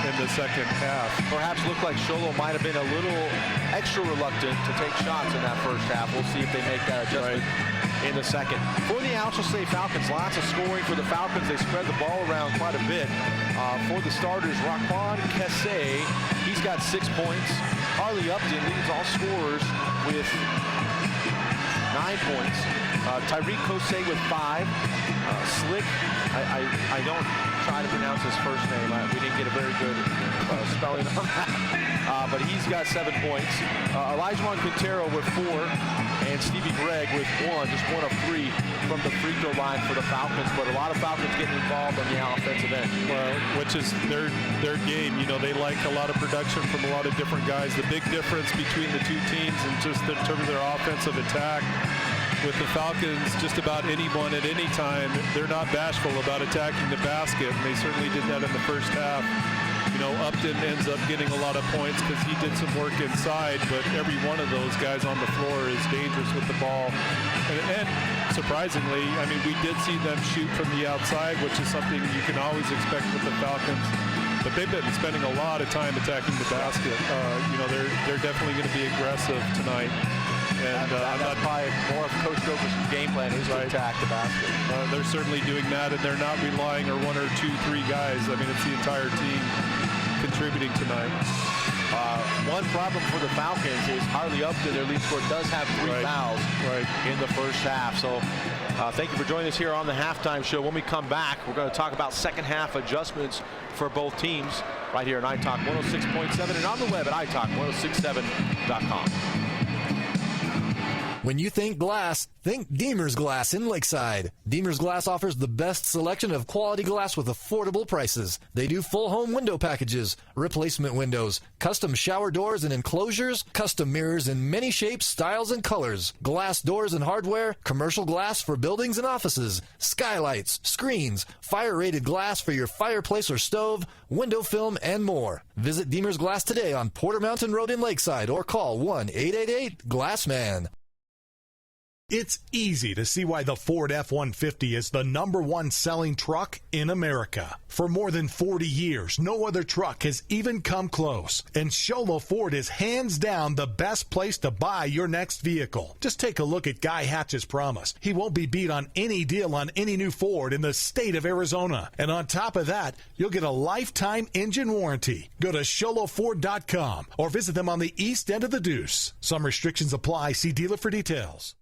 in the second half. Perhaps look like Sholo might have been a little extra reluctant to take shots in that first half. We'll see if they make that adjustment in the second. For the Alchesay Falcons, lots of scoring for the Falcons. They spread the ball around quite a bit. For the starters, Alchesay, he's got 6 points. Harley Upton leads all scorers with 9 points. Tyreek Kosei with 5. Slick, I don't try to pronounce his first name. We didn't get a very good spelling on that. But he's got 7 points. Elijah Quintero with 4. And Stevie Gregg with 1, just 1 of 3 from the free throw line for the Falcons. But a lot of Falcons getting involved on the offensive end. Well, which is their game. You know, they like a lot of production from a lot of different guys. The big difference between the two teams and just in terms of their offensive attack, with the Falcons, just about anyone at any time, they're not bashful about attacking the basket, and they certainly did that in the first half. You know, Upton ends up getting a lot of points because he did some work inside, but every one of those guys on the floor is dangerous with the ball. And surprisingly, I mean, we did see them shoot from the outside, which is something you can always expect with the Falcons. But they've been spending a lot of time attacking the basket. You know, they're definitely going to be aggressive tonight. And that's probably more of Coach Dover's game plan is to attack the basket. They're certainly doing that, and they're not relying on 1 or 2, 3 guys. I mean, it's the entire team contributing tonight. One problem for the Falcons is Harley Upton, their lead scorer, does have 3 fouls in the first half. So thank you for joining us here on the halftime show. When we come back, we're going to talk about second half adjustments for both teams right here on iTalk 106.7 and on the web at iTalk1067.com. When you think glass, think Deemer's Glass in Lakeside. Deemer's Glass offers the best selection of quality glass with affordable prices. They do full home window packages, replacement windows, custom shower doors and enclosures, custom mirrors in many shapes, styles, and colors, glass doors and hardware, commercial glass for buildings and offices, skylights, screens, fire-rated glass for your fireplace or stove, window film, and more. Visit Deemer's Glass today on Porter Mountain Road in Lakeside or call 1-888-GLASSMAN. It's easy to see why the Ford F-150 is the #1 selling truck in America. For more than 40 years, no other truck has even come close. And Sholo Ford is hands down the best place to buy your next vehicle. Just take a look at Guy Hatch's promise. He won't be beat on any deal on any new Ford in the state of Arizona. And on top of that, you'll get a lifetime engine warranty. Go to SholoFord.com or visit them on the east end of the Deuce. Some restrictions apply. See dealer for details.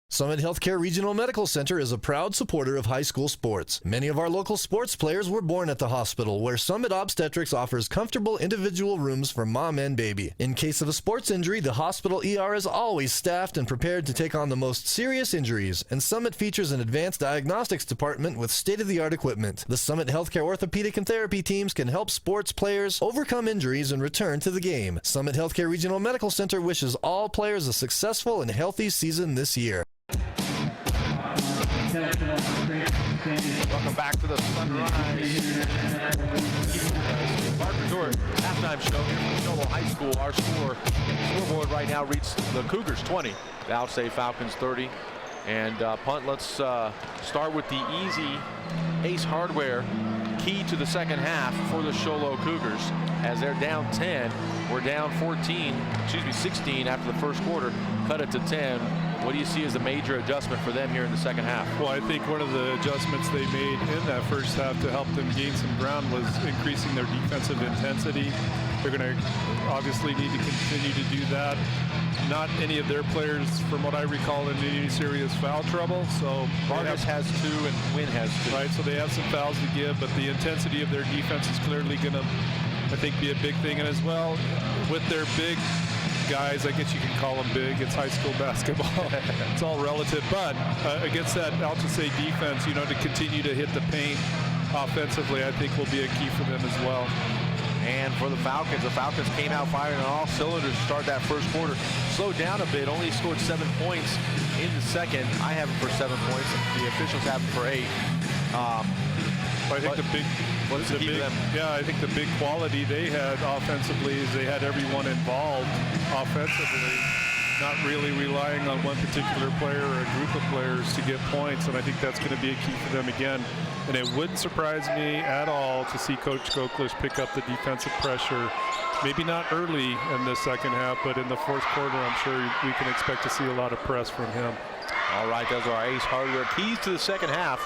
Summit Healthcare Regional Medical Center is a proud supporter of high school sports. Many of our local sports players were born at the hospital, where Summit Obstetrics offers comfortable individual rooms for mom and baby. In case of a sports injury, the hospital ER is always staffed and prepared to take on the most serious injuries, and Summit features an advanced diagnostics department with state-of-the-art equipment. The Summit Healthcare orthopedic and therapy teams can help sports players overcome injuries and return to the game. Summit Healthcare Regional Medical Center wishes all players a successful and healthy season this year. Welcome back to the Sunrise Park Resort halftime show here from Sholo High School. Our scoreboard right now reads the Cougars 20, the Alchesay Falcons 30. And punt, let's start with the easy Ace Hardware key to the second half for the Sholo Cougars. As they're down 10, we're down 16 after the first quarter, cut it to 10. What do you see as a major adjustment for them here in the second half? Well, I think one of the adjustments they made in that first half to help them gain some ground was increasing their defensive intensity. They're going to obviously need to continue to do that. Not any of their players, from what I recall, in any serious foul trouble. So Vargas has 2 and Wynn has 2. Right, so they have some fouls to give, but the intensity of their defense is clearly going to, I think, be a big thing. And as well, with their big guys, I guess you can call them big. It's high school basketball. It's all relative. But against that Alchesay defense, to continue to hit the paint offensively, I think will be a key for them as well. And for the Falcons came out firing on all cylinders to start that first quarter. Slowed down a bit, only scored 7 points in the second. I have them for 7 points. The officials have them for 8. I think I think the big quality they had offensively is they had everyone involved offensively, not really relying on one particular player or a group of players to get points, and I think that's going to be a key for them again. And it wouldn't surprise me at all to see Coach Goklish pick up the defensive pressure, maybe not early in the second half, but in the fourth quarter, I'm sure we can expect to see a lot of press from him. All right, those are our Ace Hardware keys to the second half.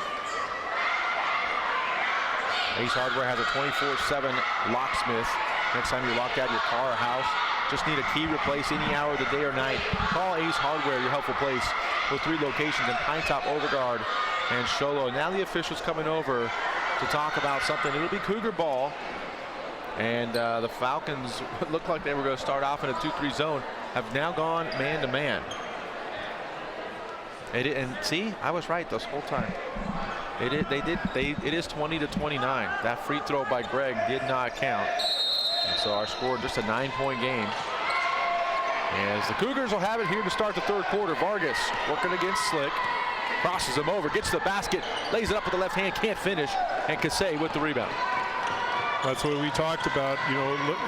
Ace Hardware has a 24/7 locksmith. Next time you're locked out of your car or house, just need a key replaced any hour of the day or night, call Ace Hardware, your helpful place, with 3 locations in Pine Top, Overguard, and Sholo. Now the officials coming over to talk about something. It'll be Cougar ball. And the Falcons looked like they were going to start off in a 2-3 zone, have now gone man-to-man. And see, I was right this whole time. It is 20-29. That free throw by Greg did not count. And so our score, just a 9-point game. As the Cougars will have it here to start the third quarter. Vargas working against Slick. Crosses him over, gets to the basket, lays it up with the left hand, can't finish. And Alchesay with the rebound. That's what we talked about.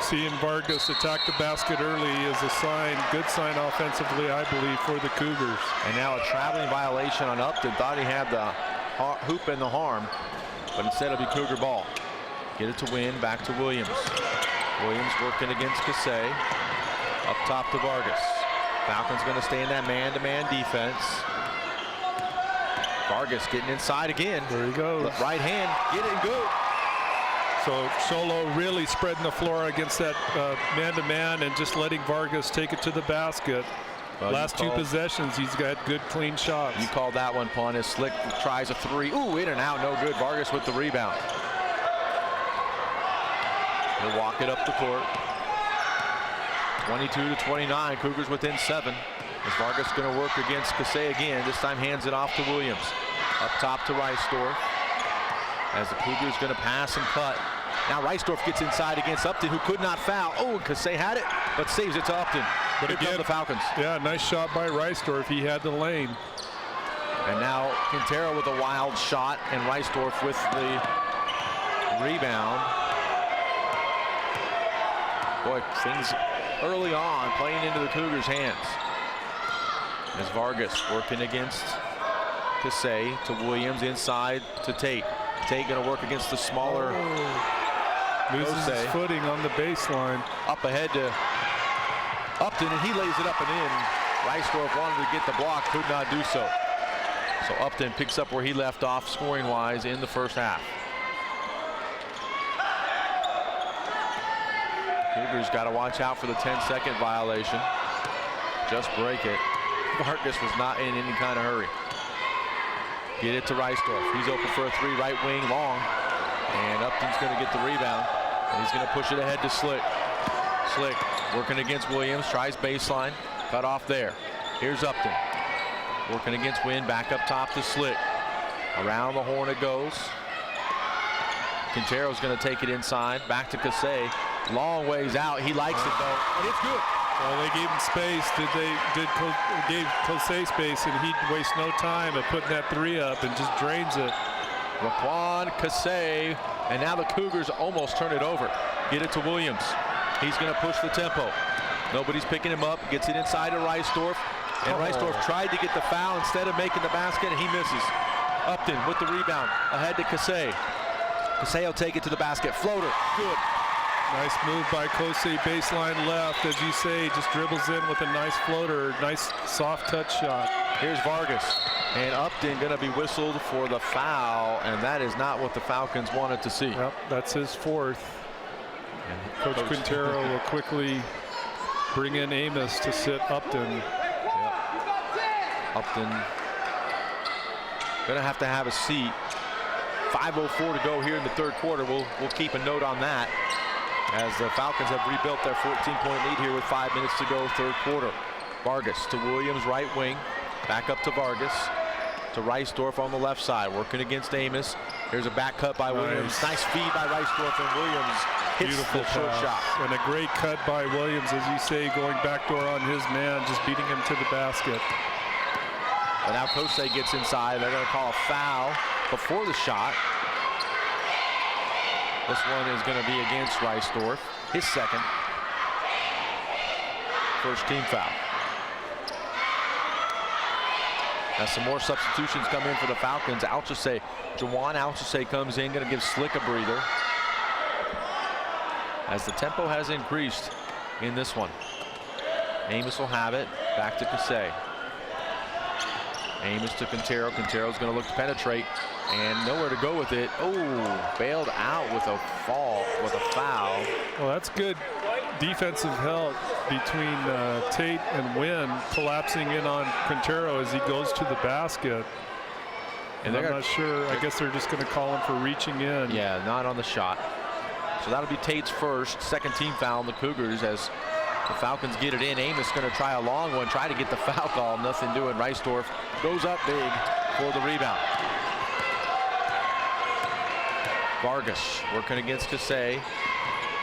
Seeing Vargas attack the basket early is a sign, good sign offensively, I believe, for the Cougars. And now a traveling violation on Upton. Thought he had the hoop and the harm, but instead it'll be Cougar ball. Get it to Wynn, back to Williams. Williams working against Alchesay. Up top to Vargas. Falcons going to stay in that man-to-man defense. Vargas getting inside again. There he goes. Right hand, get it and go. So Sholo really spreading the floor against that man-to-man and just letting Vargas take it to the basket. Last 2 possessions, he's got good, clean shots. You called that one, Pun. As Slick tries a 3. Ooh, in and out, no good. Vargas with the rebound. He'll walk it up the court. 22-29, Cougars within 7. As Vargas going to work against Alchesay again. This time hands it off to Williams. Up top to Reisdorf. As the Cougars going to pass and cut. Now Reisdorf gets inside against Upton, who could not foul. Oh, Alchesay had it, but saves it to Upton. But Here again, come the Falcons. Yeah, nice shot by Reisdorf. He had the lane. And now Quintero with a wild shot, and Reisdorf with the rebound. Boy, things early on playing into the Cougars' hands. As Vargas working against Alchesay to Williams, inside to Tate. Tate going to work against the smaller Loses his footing on the baseline. Up ahead to Upton, and he lays it up and in. Reisdorf wanted to get the block, could not do so. So Upton picks up where he left off scoring-wise in the first half. Cougars got to watch out for the 10-second violation. Just break it. Vargas was not in any kind of hurry. Get it to Reisdorf. He's open for a three, right wing, long. And Upton's going to get the rebound. And he's going to push it ahead to Slick. Slick working against Williams, tries baseline. Cut off there. Here's Upton. Working against Wynn, back up top to Slick. Around the horn it goes. Quintero's going to take it inside. Back to Alchesay. Long ways out. He likes it though, and it's good. Well, they gave him space. Gave Alchesay space, and he wastes no time at putting that three up and just drains it. Raquan Alchesay, and now the Cougars almost turn it over. Get it to Williams. He's going to push the tempo. Nobody's picking him up. Gets it inside to Reisdorf, and Reisdorf tried to get the foul instead of making the basket, and he misses. Upton with the rebound ahead to Alchesay. Alchesay will take it to the basket. Floater, good. Nice move by Alchesay, baseline left, as you say, just dribbles in with a nice floater, nice soft touch shot. Here's Vargas, and Upton going to be whistled for the foul, and that is not what the Falcons wanted to see. Yep, that's his fourth. And Coach Quintero will quickly bring in Amos to sit Upton. Yep. Upton going to have a seat. 5:04 to go here in the third quarter. We'll keep a note on that, as the Falcons have rebuilt their 14-point lead here with 5 minutes to go, third quarter. Vargas to Williams, right wing. Back up to Vargas. To Reisdorf on the left side, working against Amos. Here's a back cut by Williams. Nice feed by Reisdorf, and Williams hits Beautiful the short shot. And a great cut by Williams, as you say, going backdoor on his man, just beating him to the basket. But now Alchesay gets inside. They're going to call a foul before the shot. This one is going to be against Reisdorf, his second. First team foul. As some more substitutions come in for the Falcons. Alchesay, Jawan Alchesay comes in, going to give Slick a breather, as the tempo has increased in this one. Amos will have it. Back to Alchesay. Amos to Quintero. Quintero's going to look to penetrate, and nowhere to go with it. Oh, bailed out with a foul. Well, that's good defensive help between Tate and Wynn, collapsing in on Quintero as he goes to the basket. And I'm not sure. I guess they're just going to call him for reaching in. Yeah, not on the shot. So that'll be Tate's first, second team foul on the Cougars as the Falcons get it in. Amos going to try a long one, try to get the foul call. Nothing doing. Reisdorf goes up big for the rebound. Vargas working against Alchesay.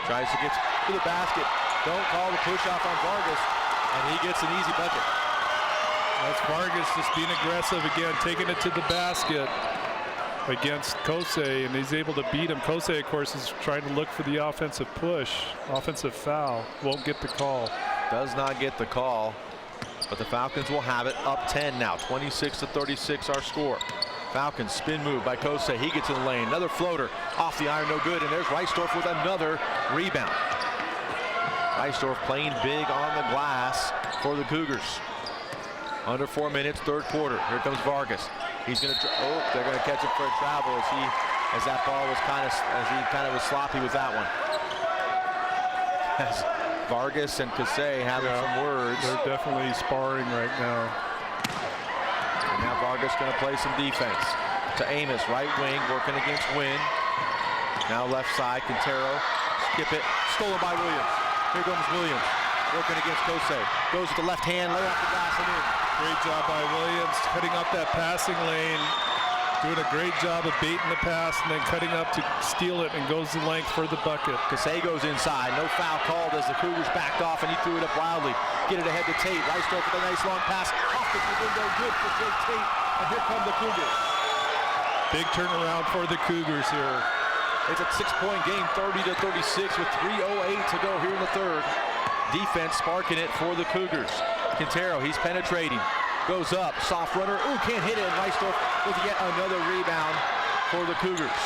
Tries to get to the basket. Don't call the push off on Vargas, and he gets an easy bucket. That's Vargas just being aggressive again, taking it to the basket against Alchesay, and he's able to beat him. Alchesay, of course, is trying to look for the offensive push, offensive foul. Won't get the call. Does not get the call, but the Falcons will have it up 10 now. 26-36 our score. Falcons spin move by Alchesay. He gets in the lane. Another floater off the iron, no good. And there's Reisdorf with another rebound. Reisdorf playing big on the glass for the Cougars. Under 4 minutes, third quarter. Here comes Vargas. He's going to. Oh, they're going to catch him for a travel as that ball was kind of was sloppy with that one. As Vargas and Alchesay having some words. They're definitely sparring right now. And now Vargas going to play some defense to Amos, right wing, working against Wynn. Now left side, Quintero, skip it, stolen by Williams. Here comes Williams. working against Alchesay. Goes with the left hand, lay off the glass and in. Great job by Williams, cutting up that passing lane. Doing a great job of baiting the pass and then cutting up to steal it and goes the length for the bucket. Alchesay goes inside. No foul called as the Cougars backed off and he threw it up wildly. Get it ahead to Tate. Rystorff with a nice long pass. Off the window. Good for Jake Tate. And here come the Cougars. Big turnaround for the Cougars here. It's a 6-point game, 30-36 with 3:08 to go here in the third. Defense sparking it for the Cougars. Quintero, he's penetrating. Goes up, soft runner. Ooh, can't hit it. And Rystorff with yet another rebound for the Cougars.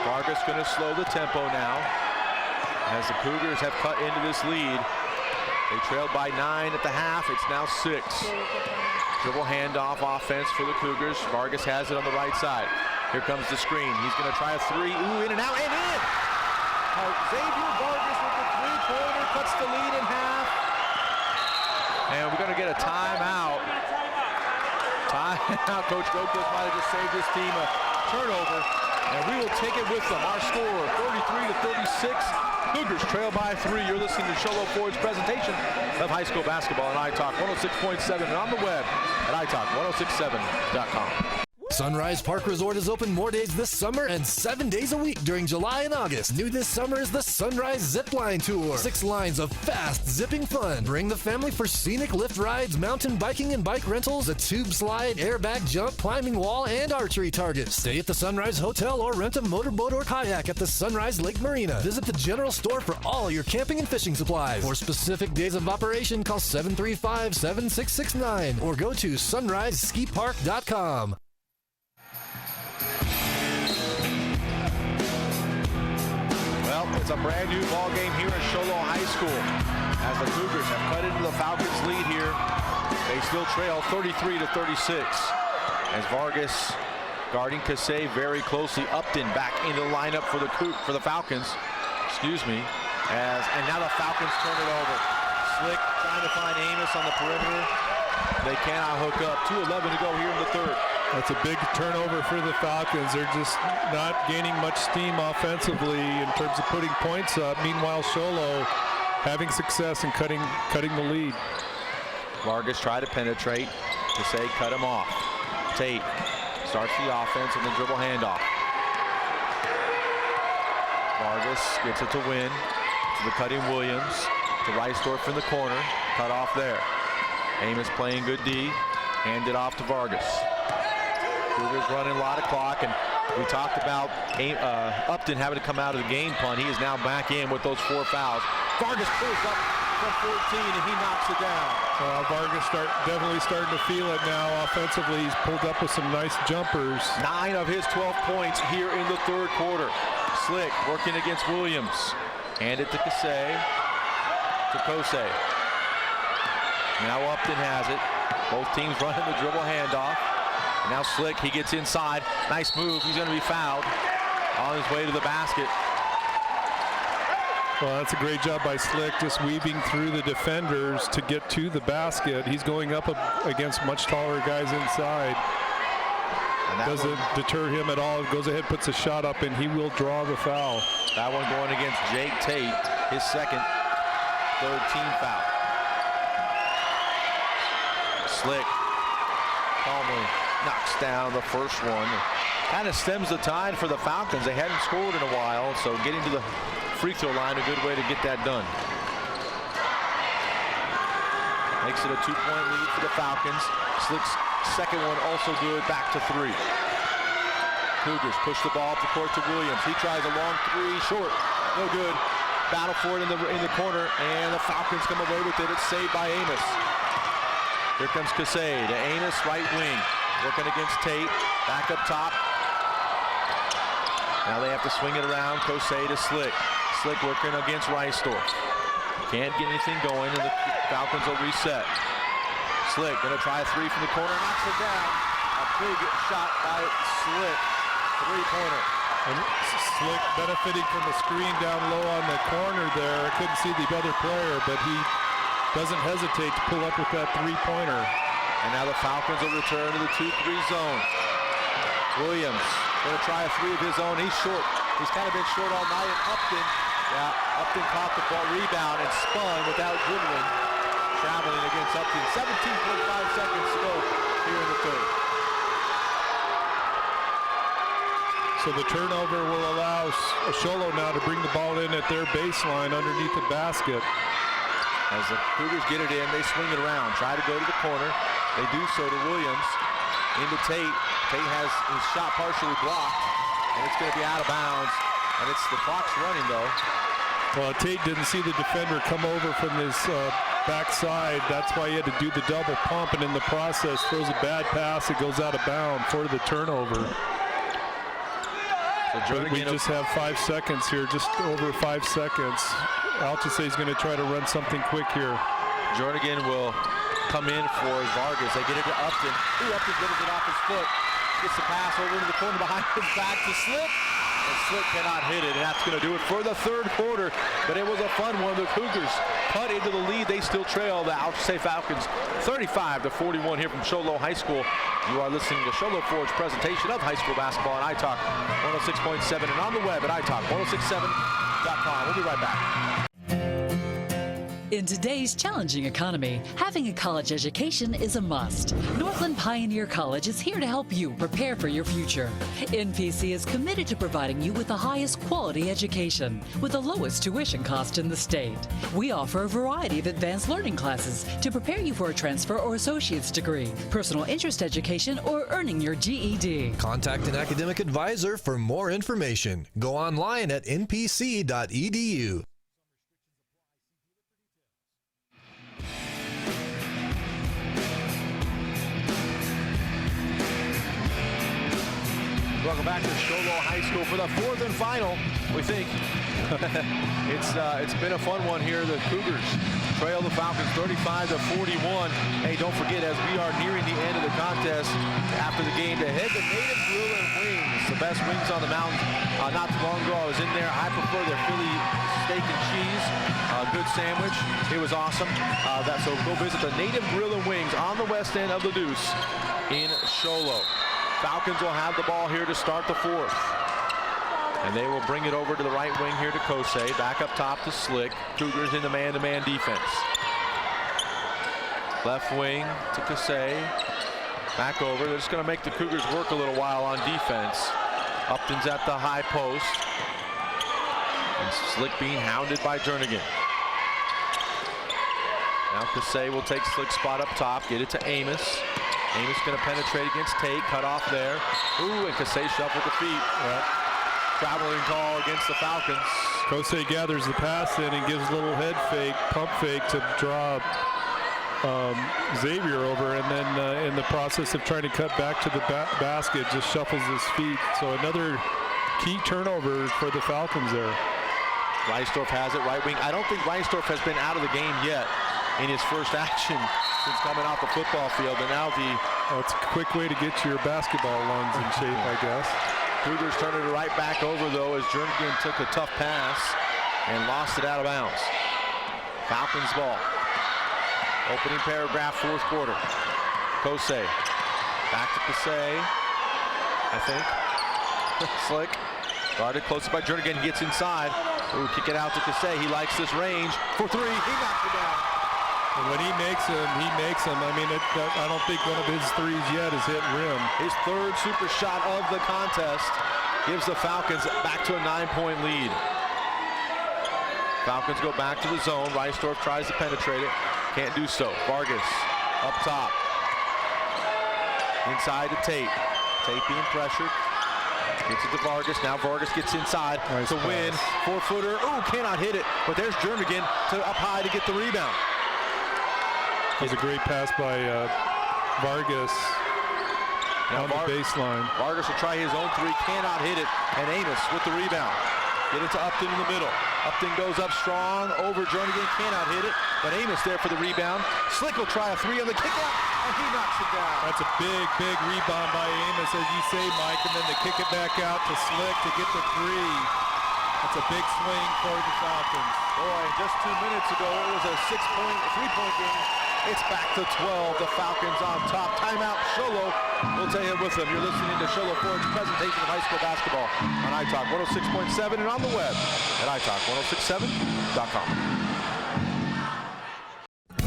Vargas going to slow the tempo now as the Cougars have cut into this lead. They trailed by 9 at the half. It's now 6. Dribble handoff offense for the Cougars. Vargas has it on the right side. Here comes the screen. He's going to try a 3. Ooh, in and out and in. Xavier Vargas with the 3-pointer cuts the lead in half. And we're going to get a timeout. Timeout. Coach Roquist might have just saved his team a turnover. And we will take it with them. Our score, 33-36. Cougars trail by 3. You're listening to Sholo Ford's presentation of high school basketball on iTalk 106.7 and on the web at iTalk1067.com. Sunrise Park Resort is open more days this summer and 7 days a week during July and August. New this summer is the Sunrise Zip Line Tour. 6 lines of fast, zipping fun. Bring the family for scenic lift rides, mountain biking and bike rentals, a tube slide, airbag jump, climbing wall, and archery targets. Stay at the Sunrise Hotel or rent a motorboat or kayak at the Sunrise Lake Marina. Visit the general store for all your camping and fishing supplies. For specific days of operation, call 735-7669 or go to sunriseskipark.com. Well, it's a brand new ball game here at Sholo High School as the Cougars have cut into the Falcons' lead here. They still trail 33-36 as Vargas guarding Alchesay very closely. Upton back in the lineup for the Falcons. Excuse me. And now the Falcons turn it over. Slick trying to find Amos on the perimeter. They cannot hook up. 2:11 to go here in the third. That's a big turnover for the Falcons. They're just not gaining much steam offensively in terms of putting points up. Meanwhile, Sholo having success in cutting the lead. Vargas tried to penetrate. Alchesay cut him off. Tate starts the offense and the dribble handoff. Vargas gets it to win. To the cutting Williams. To Rystorff in the corner. Cut off there. Amos playing good D. Hand it off to Vargas. Cougars running a lot of clock, and we talked about Upton having to come out of the game punt. He is now back in with those 4 fouls. Vargas pulls up from 14, and he knocks it down. Vargas definitely starting to feel it now offensively. He's pulled up with some nice jumpers. 9 of his 12 points here in the third quarter. Slick working against Williams. Hand it to Alchesay. Now Upton has it. Both teams running the dribble handoff. Now Slick, he gets inside. Nice move. He's going to be fouled on his way to the basket. Well, that's a great job by Slick, just weaving through the defenders to get to the basket. He's going up against much taller guys inside. Doesn't deter him at all. Goes ahead, puts a shot up, and he will draw the foul. That one going against Jake Tate, his second, third team foul. Slick calmly knocks down the first one. Kind of stems the tide for the Falcons. They hadn't scored in a while, so getting to the free throw line, a good way to get that done. Makes it a 2-point lead for the Falcons. Slick's second one also good, back to 3. Cougars push the ball up the court to Williams. He tries a long 3, short, no good. Battle for it in the corner, and the Falcons come away with it. It's saved by Amos. Here comes Alchesay to Amos, right wing. Working against Tate, back up top. Now they have to swing it around. Alchesay to Slick. Slick working against Rystorff. Can't get anything going, and the Falcons will reset. Slick gonna try a 3 from the corner, knocks it down. A big shot by Slick, 3-pointer. And Slick benefiting from the screen down low on the corner there. I couldn't see the other player, but he doesn't hesitate to pull up with that 3-pointer. And now the Falcons will return to the 2-3 zone. Williams gonna try a 3 of his own. He's short. He's kind of been short all night, and Upton Yeah, Upton caught the ball, rebound, and spun without dribbling. Traveling against Upton. 17.5 seconds to go here in the third. So the turnover will allow Sholo now to bring the ball in at their baseline underneath the basket. As the Cougars get it in, they swing it around, try to go to the corner. They do so to Williams. Into Tate. Tate has his shot partially blocked, and it's going to be out of bounds. And it's the clock's running, though. Well, Tate didn't see the defender come over from his backside. That's why he had to do the double pump, and in the process throws a bad pass. It goes out of bounds for the turnover. So we just have 5 seconds here, just over 5 seconds. Alchesay is going to try to run something quick here. Jernigan will come in for Vargas. They get it to Upton. Ooh, Upton gets it off his foot. Gets the pass over into the corner behind his back to Slick. And Slick cannot hit it, and that's going to do it for the third quarter. But it was a fun one. The Cougars cut into the lead. They still trail the Alchesay Falcons 35-41 here from Sholo High School. You are listening to Sholo Ford's presentation of high school basketball on iTalk 106.7 and on the web at iTalk1067.com. We'll be right back. In today's challenging economy, having a college education is a must. Northland Pioneer College is here to help you prepare for your future. NPC is committed to providing you with the highest quality education with the lowest tuition cost in the state. We offer a variety of advanced learning classes to prepare you for a transfer or associate's degree, personal interest education, or earning your GED. Contact an academic advisor for more information. Go online at npc.edu. Welcome back to Sholo High School for the fourth and final. We think it's been a fun one here. The Cougars trail the Falcons 35-41. Hey, don't forget, as we are nearing the end of the contest after the game, to head to Native Grill and Wings, the best wings on the mountain. Not too long ago, I was in there. I prefer their Philly steak and cheese. Good sandwich. It was awesome. So go visit the Native Grill and Wings on the west end of the Deuce in Sholo. Falcons will have the ball here to start the fourth. And they will bring it over to the right wing here to Kosei. Back up top to Slick. Cougars in the man-to-man defense. Left wing to Kosei. Back over. They're just going to make the Cougars work a little while on defense. Upton's at the high post. And Slick being hounded by Jernigan. Now Kosei will take Slick's spot up top. Get it to Amos. Amos going to penetrate against Tate, cut off there. Ooh, and Kosei shuffled the feet. Well, traveling call against the Falcons. Kosei gathers the pass in and gives a little head fake, pump fake to draw Xavier over, and then in the process of trying to cut back to the basket, just shuffles his feet. So another key turnover for the Falcons there. Reisdorf has it, right wing. I don't think Reisdorf has been out of the game yet in his first action since coming off the football field, and now it's a quick way to get your basketball lungs in shape, I guess. Cougars turn it right back over, though, as Jernigan took a tough pass and lost it out of bounds. Falcons ball. Opening paragraph, fourth quarter. Kosei. Back to Kosei, I think. Slick. Guarded close by Jernigan. He gets inside. Ooh, kick it out to Kosei. He likes this range for three. He knocks it down. And when he makes them, I mean, I don't think one of his threes yet has hit rim. His third super shot of the contest gives the Falcons back to a 9-point lead. Falcons go back to the zone. Reisdorf tries to penetrate it. Can't do so. Vargas up top. Inside to Tate. Tate being pressured. Gets it to Vargas. Now Vargas gets inside to win. 4-footer. Ooh, cannot hit it. But there's Jernigan up high to get the rebound. That was a great pass by Vargas on the baseline. Vargas will try his own three, cannot hit it, and Amos with the rebound. Get it to Upton in the middle. Upton goes up strong over Jernigan, cannot hit it, but Amos there for the rebound. Slick will try a three on the kick out, and he knocks it down. That's a big rebound by Amos, as you say, Mike, and then they kick it back out to Slick to get the three. That's a big swing for the Falcons. Boy, just 2 minutes ago, it was a 3-point game. It's back to 12. The Falcons on top. Timeout, Sholo. We'll take it with them. You're listening to Sholo Ford's presentation of high school basketball on iTalk 106.7 and on the web at iTalk1067.com.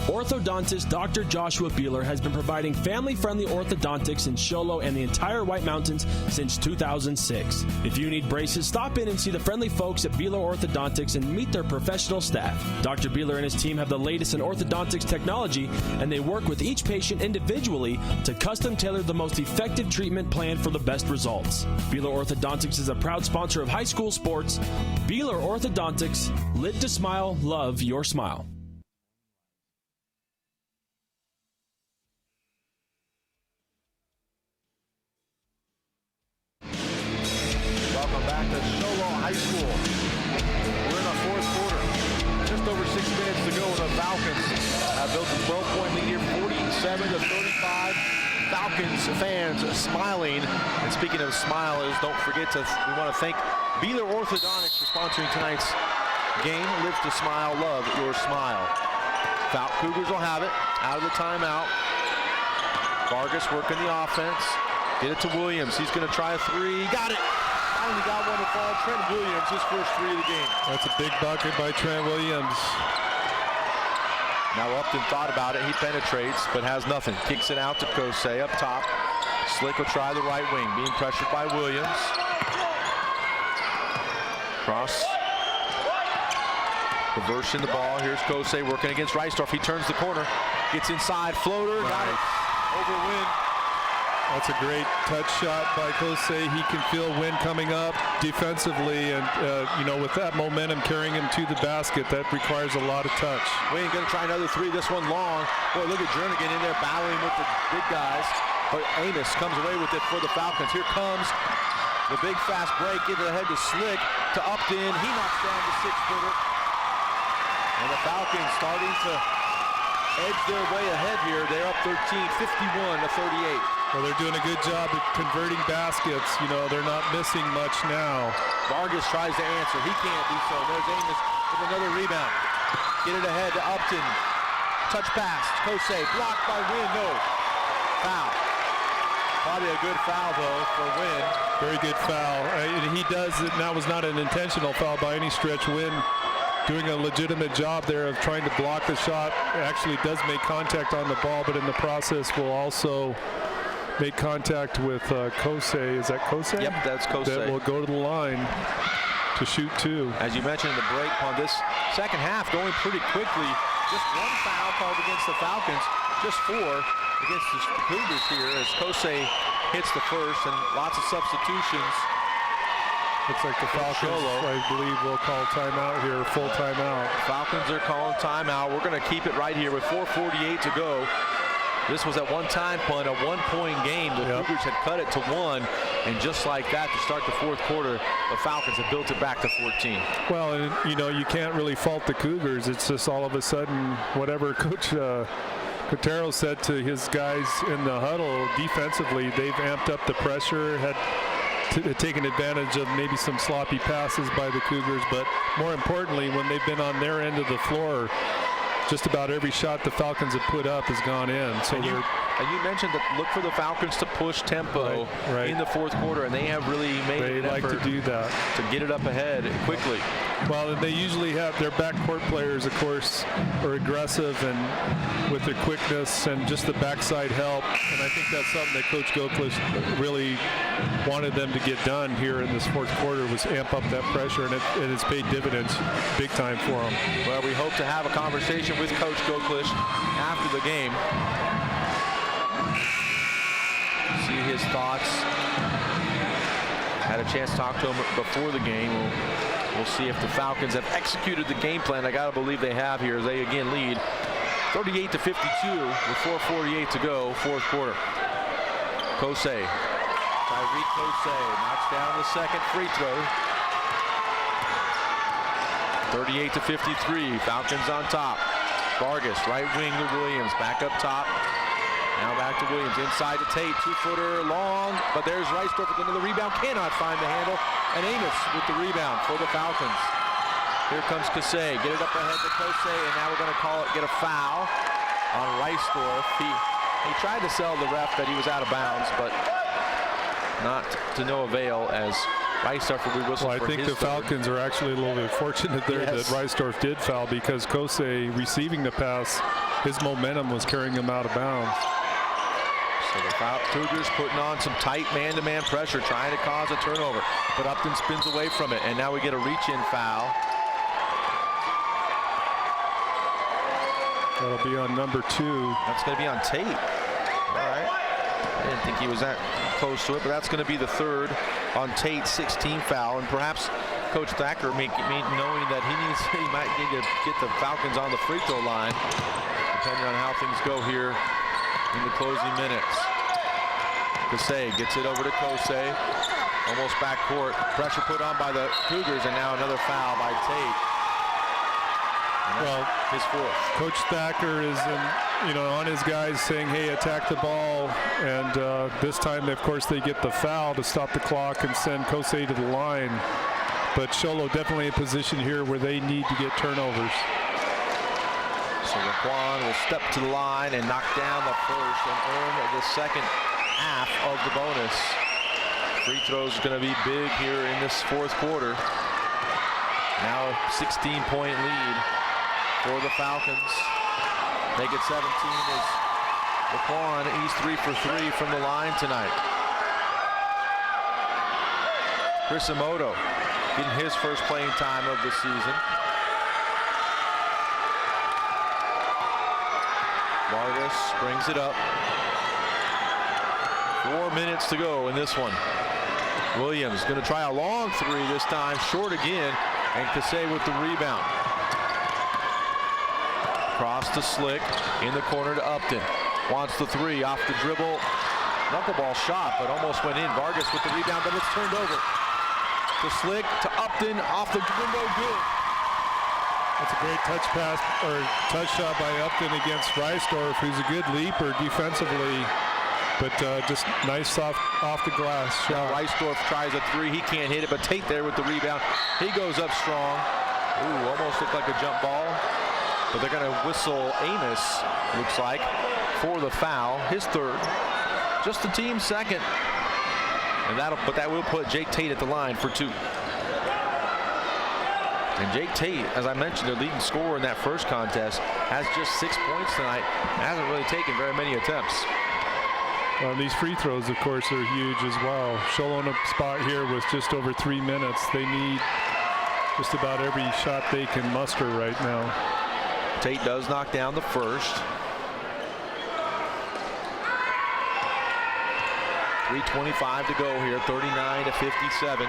Orthodontist Dr. Joshua Beeler has been providing family-friendly orthodontics in Sholo and the entire White Mountains since 2006. If you need braces, stop in and see the friendly folks at Beeler Orthodontics and meet their professional staff. Dr. Beeler and his team have the latest in orthodontics technology, and they work with each patient individually to custom tailor the most effective treatment plan for the best results. Beeler Orthodontics is a proud sponsor of high school sports. Beeler Orthodontics, live to smile, love your smile. Welcome back to Sholo High School. We're in the fourth quarter. Just over 6 minutes to go. The Falcons have built a 12-point lead here, 47-35. Falcons fans smiling. And speaking of smilers, don't forget we want to thank Beeler Orthodontics for sponsoring tonight's game. Live to smile, love your smile. Cougars will have it out of the timeout. Vargas working the offense. Get it to Williams. He's going to try a three. Got it. Finally got one to fall. Trent Williams, his first three of the game. That's a big bucket by Trent Williams. Now Upton thought about it. He penetrates, but has nothing. Kicks it out to Alchesay up top. Slick will try the right wing. Being pressured by Williams. Cross. Reversing the ball. Here's Alchesay working against Reisdorf. He turns the corner. Gets inside. Floater. Got it. Over Wynn. That's a great touch shot by Alchesay. He can feel Wynn coming up defensively, and with that momentum carrying him to the basket, that requires a lot of touch. Wynn going to try another three. This one long. Boy, look at Jernigan in there battling with the big guys. But Amos comes away with it for the Falcons. Here comes the big fast break. Give it ahead to Slick, to Upton. He knocks down the six-footer. And the Falcons starting to edge their way ahead here. They're up 13, 51-38. Well, they're doing a good job at converting baskets. They're not missing much now. Vargas tries to answer. He can't do so. There's Amos with another rebound. Get it ahead to Upton. Touch pass. Alchesay blocked by Wynn. No. Foul. Probably a good foul, though, for Wynn. Very good foul. And he does it. That was not an intentional foul by any stretch. Wynn doing a legitimate job there of trying to block the shot. Actually does make contact on the ball, but in the process will also make contact with Alchesay. Is that Alchesay? Yep, that's Alchesay. That will go to the line to shoot two. As you mentioned in the break, on this second half going pretty quickly. Just one foul called against the Falcons, just four against the Cougars here as Alchesay hits the first, and lots of substitutions. Looks like the Falcons, I believe, will call timeout here, full timeout. Falcons are calling timeout. We're going to keep it right here with 4:48 to go. This was at one-time point, a one-point game. The Cougars had cut it to one, and just like that, to start the fourth quarter, the Falcons have built it back to 14. Well, and, you can't really fault the Cougars. It's just all of a sudden, whatever Coach Cotero said to his guys in the huddle defensively, they've amped up the pressure, had taken advantage of maybe some sloppy passes by the Cougars, but more importantly, when they've been on their end of the floor, just about every shot the Falcons have put up has gone in. So and you mentioned that look for the Falcons to push tempo in the fourth quarter, and they have really made an effort to do that, to get it up ahead quickly. Well, they usually have their backcourt players, of course, are aggressive and with their quickness and just the backside help. And I think that's something that Coach Goklish really wanted them to get done here in this fourth quarter, was amp up that pressure, and it's paid dividends big time for them. Well, we hope to have a conversation with Coach Goklish after the game. See his thoughts. Had a chance to talk to him before the game. We'll see if the Falcons have executed the game plan. I got to believe they have here. They again lead 38-52 with 4:48 to go, fourth quarter. Alchesay. Tyreek Alchesay knocks down the second free throw. 38-53. Falcons on top. Vargas, right wing to Williams. Back up top. Now back to Williams. Inside to Tate. Two-footer long. But there's Reisdorf with another rebound. Cannot find the handle. And Amos with the rebound for the Falcons. Here comes Alchesay. Get it up ahead to Alchesay. And now we're going to call it, get a foul on Reisdorf. He tried to sell the ref that he was out of bounds, but not to no avail as Reisdorf will be whistled Well, I for think his the Falcons are actually a little bit fortunate there that Reisdorf did foul, because Alchesay receiving the pass, his momentum was carrying him out of bounds. So the Cougars putting on some tight man-to-man pressure, trying to cause a turnover, but Upton spins away from it, and now we get a reach-in foul. That'll be on number 2. That's going to be on Tate. All right. I didn't think he was that close to it, but that's going to be the third on Tate's 16 foul, and perhaps Coach Thacker knowing that he might need to get the Falcons on the free throw line, depending on how things go here in the closing minutes. Alchesay gets it over to Alchesay, almost backcourt. Pressure put on by the Cougars, and now another foul by Tate. Well, his fourth. Coach Thacker is on his guys saying, hey, attack the ball, and this time, of course, they get the foul to stop the clock and send Alchesay to the line. But Sholo definitely in position here where they need to get turnovers. So Raquan will step to the line and knock down the first and earn the second half of the bonus. Free throws are going to be big here in this fourth quarter. Now a 16-point lead for the Falcons. Make it 17 as Raquan. He's 3 for 3 from the line tonight. Chris Emoto getting his first playing time of the season. Vargas brings it up. 4 minutes to go in this one. Williams going to try a long three this time, short again, and Alchesay with the rebound. Cross to Slick, in the corner to Upton. Wants the three, off the dribble. Knuckleball shot, but almost went in. Vargas with the rebound, but it's turned over. To Slick, to Upton, off the window, good. That's a great touch pass, or touch shot by Upton against Reisdorf, who's a good leaper defensively, but just nice off the glass shot. Reisdorf tries a three, he can't hit it, but Tate there with the rebound. He goes up strong. Ooh, almost looked like a jump ball, but they're going to whistle Amos, looks like, for the foul, his third. Just the team's second, and that will put Jake Tate at the line for 2. And Jake Tate, as I mentioned, their leading scorer in that first contest, has just 6 points tonight. Hasn't really taken very many attempts. Well, these free throws, of course, are huge as well. Sholo in a spot here with just over 3 minutes. They need just about every shot they can muster right now. Tate does knock down the first. 3:25 to go here, 39-57.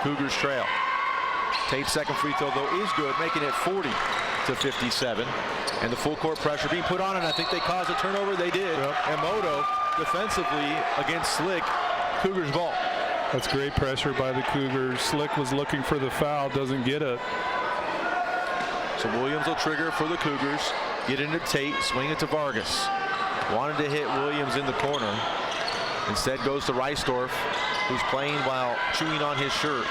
Cougars trail. Tate's second free throw, though, is good, making it 40-57. And the full court pressure being put on, and I think they caused a turnover. They did. Yep. And Moto defensively against Slick. Cougars ball. That's great pressure by the Cougars. Slick was looking for the foul, doesn't get it. So Williams will trigger for the Cougars. Get into Tate, swing it to Vargas. Wanted to hit Williams in the corner. Instead goes to Reisdorf, who's playing while chewing on his shirt.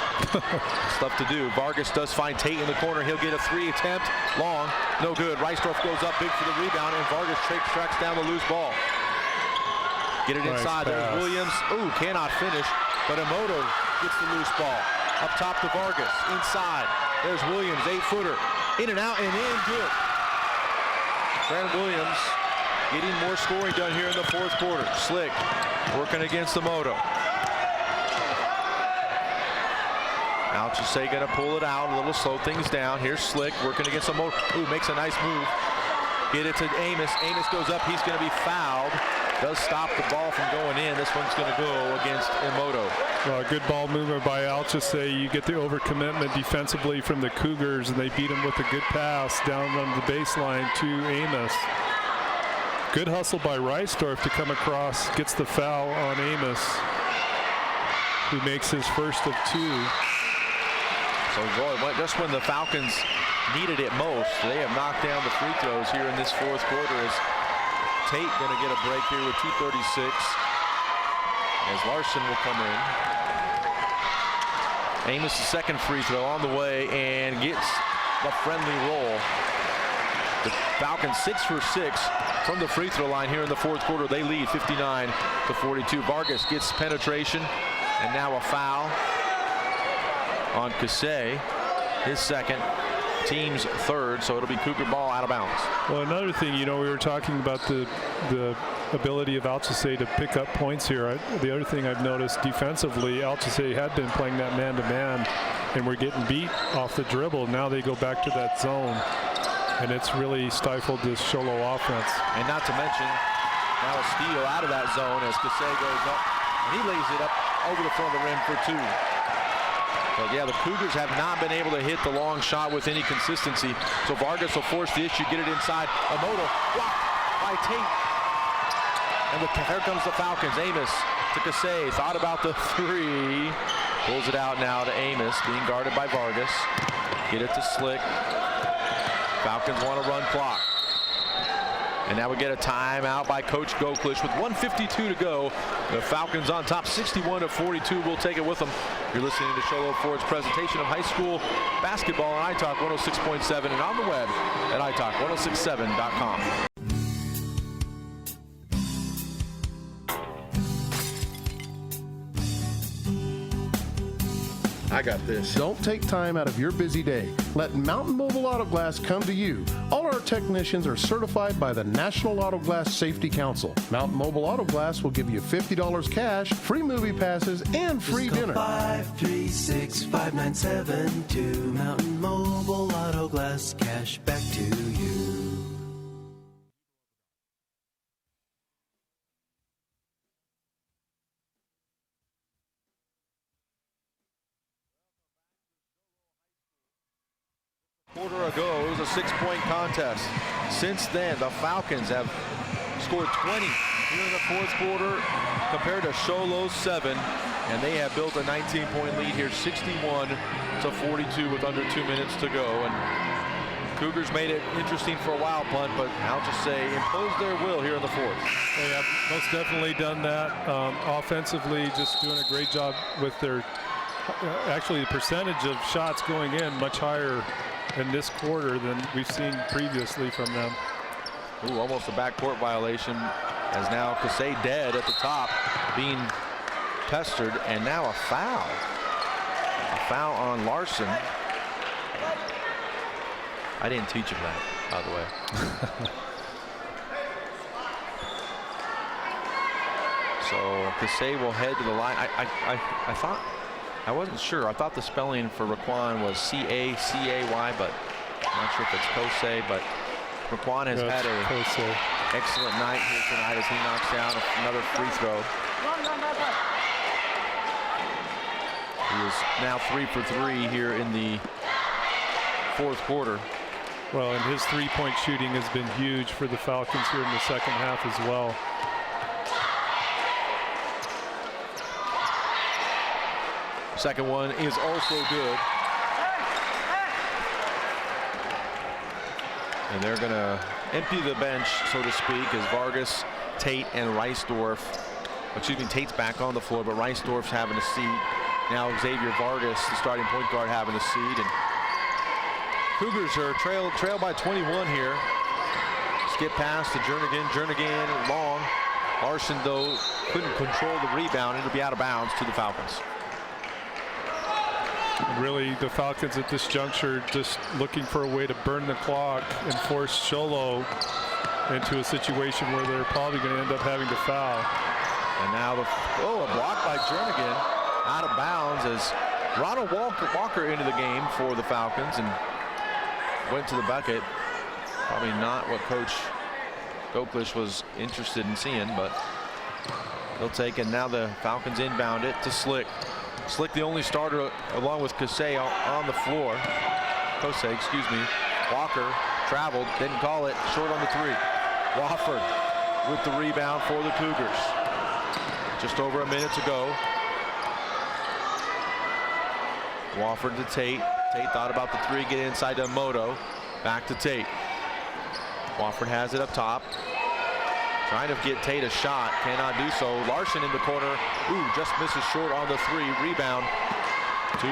Stuff to do. Vargas does find Tate in the corner. He'll get a three attempt. Long. No good. Reisdorf goes up big for the rebound, and Vargas tracks down the loose ball. Get it inside. There's Williams. Ooh, cannot finish. But Emoto gets the loose ball. Up top to Vargas. Inside. There's Williams. 8-footer. In and out and in. Good. Grant Williams getting more scoring done here in the fourth quarter. Slick working against Emoto. Alchesay going to pull it out, a little slow things down. Here's Slick working against Emoto. Ooh, makes a nice move. Get it to Amos. Amos goes up. He's going to be fouled. Does stop the ball from going in. This one's going to go against Emoto. Well, good ball movement by Alchesay. You get the overcommitment defensively from the Cougars, and they beat him with a good pass down on the baseline to Amos. Good hustle by Reisdorf to come across, gets the foul on Amos, who makes his first of 2. So boy, just when the Falcons needed it most, they have knocked down the free throws here in this fourth quarter. As Tate going to get a break here with 2:36 as Larson will come in. Amos' second free throw on the way and gets the friendly roll. The Falcons 6 for 6 from the free throw line here in the fourth quarter. They lead 59-42. Vargas gets penetration, and now a foul on Alchesay, his second, team's third, so it'll be Cougar ball out of bounds. Well, another thing, we were talking about the ability of Alchesay to pick up points here. The other thing I've noticed defensively, Alchesay had been playing that man-to-man, and we're getting beat off the dribble. Now they go back to that zone, and it's really stifled this Sholo offense. And not to mention, now a steal out of that zone as Alchesay goes up, and he lays it up over the front of the rim for two. But yeah, the Cougars have not been able to hit the long shot with any consistency. So Vargas will force the issue, get it inside. Amoto blocked by Tate. And here comes the Falcons. Amos to Alchesay, thought about the three. Pulls it out now to Amos, being guarded by Vargas. Get it to Slick. Falcons want to run clock. And now we get a timeout by Coach Goklish with 1:52 to go. The Falcons on top, 61-42. We'll take it with them. You're listening to Sholo Ford's presentation of high school basketball on iTalk 106.7 and on the web at iTalk1067.com. I got this. Don't take time out of your busy day. Let Mountain Mobile Auto Glass come to you. All our technicians are certified by the National Auto Glass Safety Council. Mountain Mobile Auto Glass will give you $50 cash, free movie passes, and free dinner. 536-5972. Mountain Mobile Auto Glass, cash back to you. Quarter ago, it was a 6-point contest. Since then, the Falcons have scored 20 here in the fourth quarter compared to Sholo's 7, and they have built a 19-point lead here, 61-42 with under 2 minutes to go. And Cougars made it interesting for a while, punt, but Alchesay imposed their will here in the fourth. They have most definitely done that. Offensively, just doing a great job with their, actually the percentage of shots going in much higher in this quarter than we've seen previously from them. Ooh, almost a backcourt violation, as now Alchesay dead at the top, being pestered, and now a foul. A foul on Larson. I didn't teach him that, by the way. So Alchesay will head to the line. I thought, I wasn't sure. I thought the spelling for Raquan was C-A-C-A-Y, but I'm not sure if it's Alchesay. But Raquan has had an excellent night here tonight as he knocks down another free throw. He is now 3 for 3 here in the fourth quarter. Well, and his three-point shooting has been huge for the Falcons here in the second half as well. Second one is also good. And they're going to empty the bench, so to speak, as Vargas, Tate, and Reisdorf. Excuse me, Tate's back on the floor, but Reisdorf's having a seat. Now Xavier Vargas, the starting point guard, having a seat. And Cougars are trail by 21 here. Skip pass to Jernigan. Jernigan long. Larson, though, couldn't control the rebound. It'll be out of bounds to the Falcons. Really, the Falcons at this juncture just looking for a way to burn the clock and force Sholo into a situation where they're probably going to end up having to foul. And now a block by Jernigan, out of bounds as Ronald Walker into the game for the Falcons and went to the bucket. Probably not what Coach Goklish was interested in seeing, but he'll take it. Now the Falcons inbound it to Slick. Slick, the only starter along with Alchesay on the floor. Alchesay, excuse me. Walker traveled, didn't call it, short on the three. Wofford with the rebound for the Cougars. Just over a minute to go. Wofford to Tate. Tate thought about the three, get inside to Moto. Back to Tate. Wofford has it up top. Trying to get Tate a shot, cannot do so. Larson in the corner, just misses short on the three. Rebound to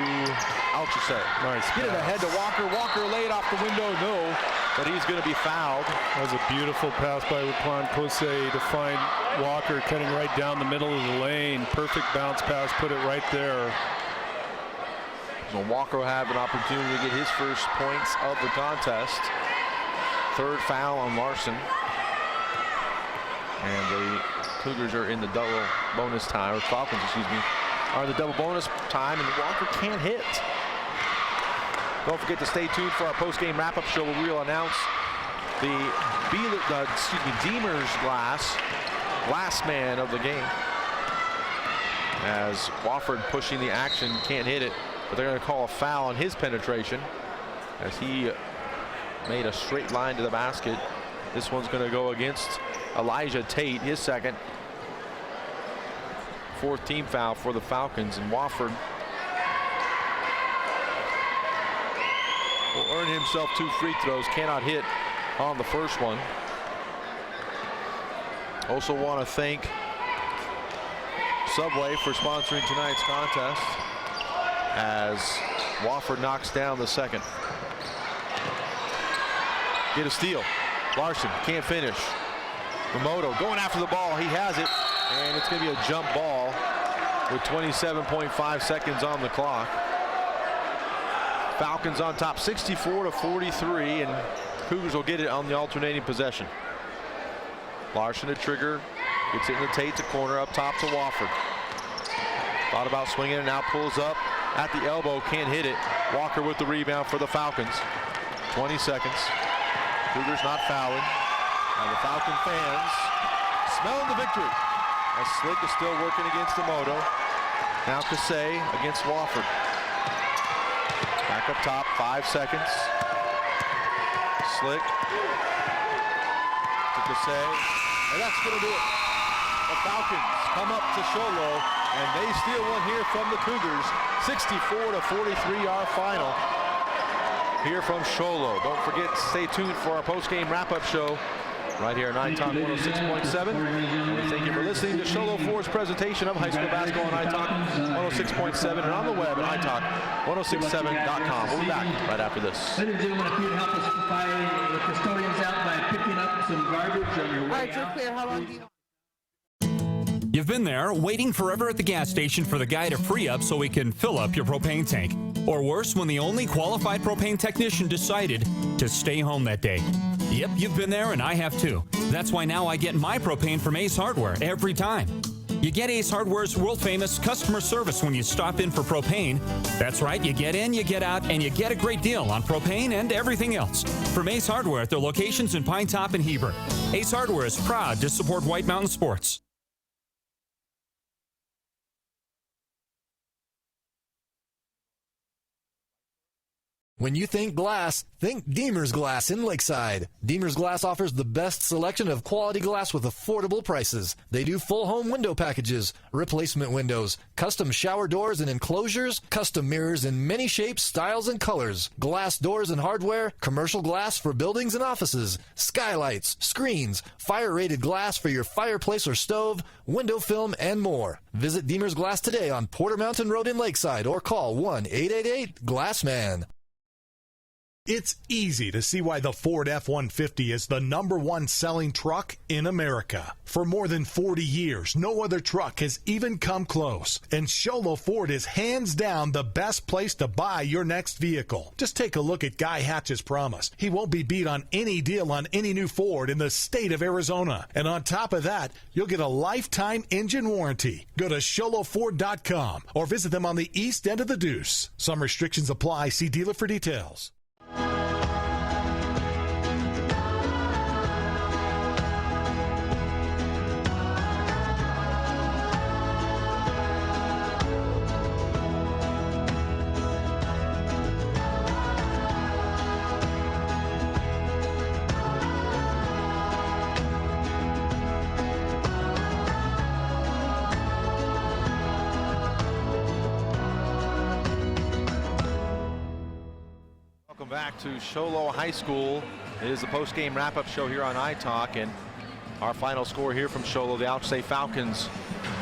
Alchesay. Nice. Get it ahead to Walker. Walker laid off the window, no, but he's going to be fouled. That was a beautiful pass by Alchesay to find Walker cutting right down the middle of the lane. Perfect bounce pass, put it right there. So Walker will have an opportunity to get his first points of the contest. Third foul on Larson. And the Cougars are in the double bonus time, or Falcons, excuse me, are in the double bonus time, and Walker can't hit. Don't forget to stay tuned for our post-game wrap-up show where we'll announce the Deemer's glass man of the game. As Wofford pushing the action, can't hit it, but they're going to call a foul on his penetration as he made a straight line to the basket. This one's going to go against Elijah Tate, his second. Fourth team foul for the Falcons, and Wofford will earn himself 2 free throws. Cannot hit on the first one. Also want to thank Subway for sponsoring tonight's contest as Wofford knocks down the second. Get a steal. Larson can't finish. Ramoto going after the ball. He has it, and it's going to be a jump ball with 27.5 seconds on the clock. Falcons on top 64-43, and Cougars will get it on the alternating possession. Larson to trigger, gets it in the Tate to corner, up top to Wofford. Thought about swinging it, now pulls up at the elbow, can't hit it. Walker with the rebound for the Falcons. 20 seconds. Cougars not fouling. And the Falcon fans smelling the victory. As Slick is still working against Emoto. Now Alchesay against Wofford. Back up top, 5 seconds. Slick to Alchesay, and that's going to do it. The Falcons come up to Sholo, and they steal one here from the Cougars. 64-43, our final here from Sholo. Don't forget to stay tuned for our post-game wrap-up show right here on iTalk 106.7. And we thank you for listening to Sholo Ford's presentation of high school basketball on iTalk 106.7 and on the web at iTalk1067.com. We'll be back right after this. Ladies and gentlemen, if you'd help us buy the custodians out by picking up some garbage on your way out. All right, you're clear. How long do you... You've been there waiting forever at the gas station for the guy to free up so we can fill up your propane tank. Or worse, when the only qualified propane technician decided to stay home that day. Yep, you've been there and I have too. That's why now I get my propane from Ace Hardware every time. You get Ace Hardware's world-famous customer service when you stop in for propane. That's right, you get in, you get out, and you get a great deal on propane and everything else. From Ace Hardware at their locations in Pine Top and Heber. Ace Hardware is proud to support White Mountain Sports. When you think glass, think Deemer's Glass in Lakeside. Deemer's Glass offers the best selection of quality glass with affordable prices. They do full home window packages, replacement windows, custom shower doors and enclosures, custom mirrors in many shapes, styles, and colors, glass doors and hardware, commercial glass for buildings and offices, skylights, screens, fire-rated glass for your fireplace or stove, window film, and more. Visit Deemer's Glass today on Porter Mountain Road in Lakeside or call 1-888-GLASSMAN. It's easy to see why the Ford F-150 is the #1 selling truck in America. For more than 40 years, no other truck has even come close. And Sholo Ford is hands down the best place to buy your next vehicle. Just take a look at Guy Hatch's promise. He won't be beat on any deal on any new Ford in the state of Arizona. And on top of that, you'll get a lifetime engine warranty. Go to SholoFord.com or visit them on the east end of the Deuce. Some restrictions apply. See dealer for details. Back to Sholo High School. It is the post-game wrap-up show here on iTalk, and our final score here from Sholo, the Alchesay Falcons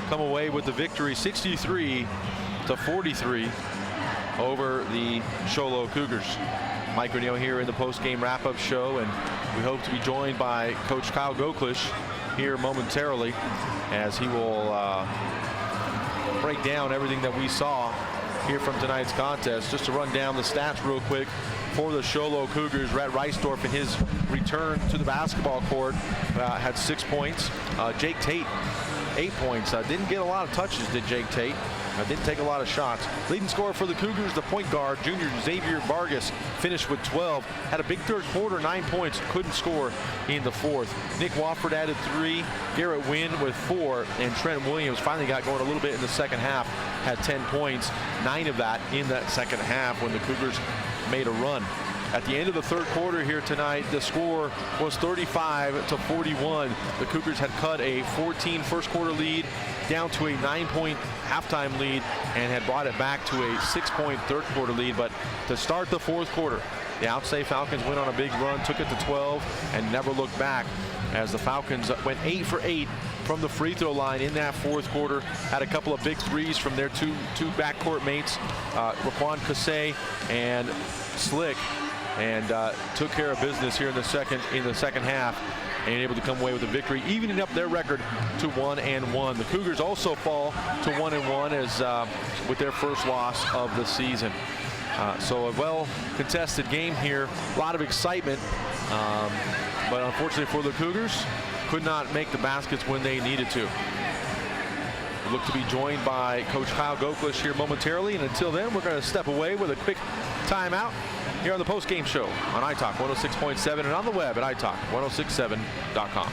come away with the victory 63-43. over the Show Low Cougars. Mike Renio here in the post-game wrap-up show, and we hope to be joined by Coach Kyle Goklish here momentarily as he will break down everything that we saw here from tonight's contest. Just to run down the stats real quick for the Show Low Cougars, Rhett Reisdorf in his return to the basketball court had 6 points. Jake Tate, 8 points. Didn't get a lot of touches, did Jake Tate. Didn't take a lot of shots. Leading scorer for the Cougars, the point guard, junior Xavier Vargas, finished with 12. Had a big third quarter, 9 points. Couldn't score in the fourth. Nick Wofford added 3. Garrett Wynn with 4. And Trent Williams finally got going a little bit in the second half. Had 10 points, 9 of that in that second half when the Cougars made a run. At the end of the third quarter here tonight, the score was 35-41. The Cougars had cut a 14 first quarter lead down to a 9-point halftime lead and had brought it back to a 6-point third quarter lead. But to start the fourth quarter, the Alchesay Falcons went on a big run, took it to 12, and never looked back as the Falcons went 8 for 8 from the free throw line in that fourth quarter. Had a couple of big threes from their two backcourt mates, Alchesay and Slick, and took care of business here in the second half and able to come away with a victory, evening up their record to 1-1. The Cougars also fall to 1-1 as with their first loss of the season. So a well contested game here, a lot of excitement, but unfortunately for the Cougars, could not make the baskets when they needed to. We look to be joined by Coach Kyle Goklish here momentarily, and until then we're going to step away with a quick timeout here on the post-game show on iTalk 106.7 and on the web at iTalk1067.com.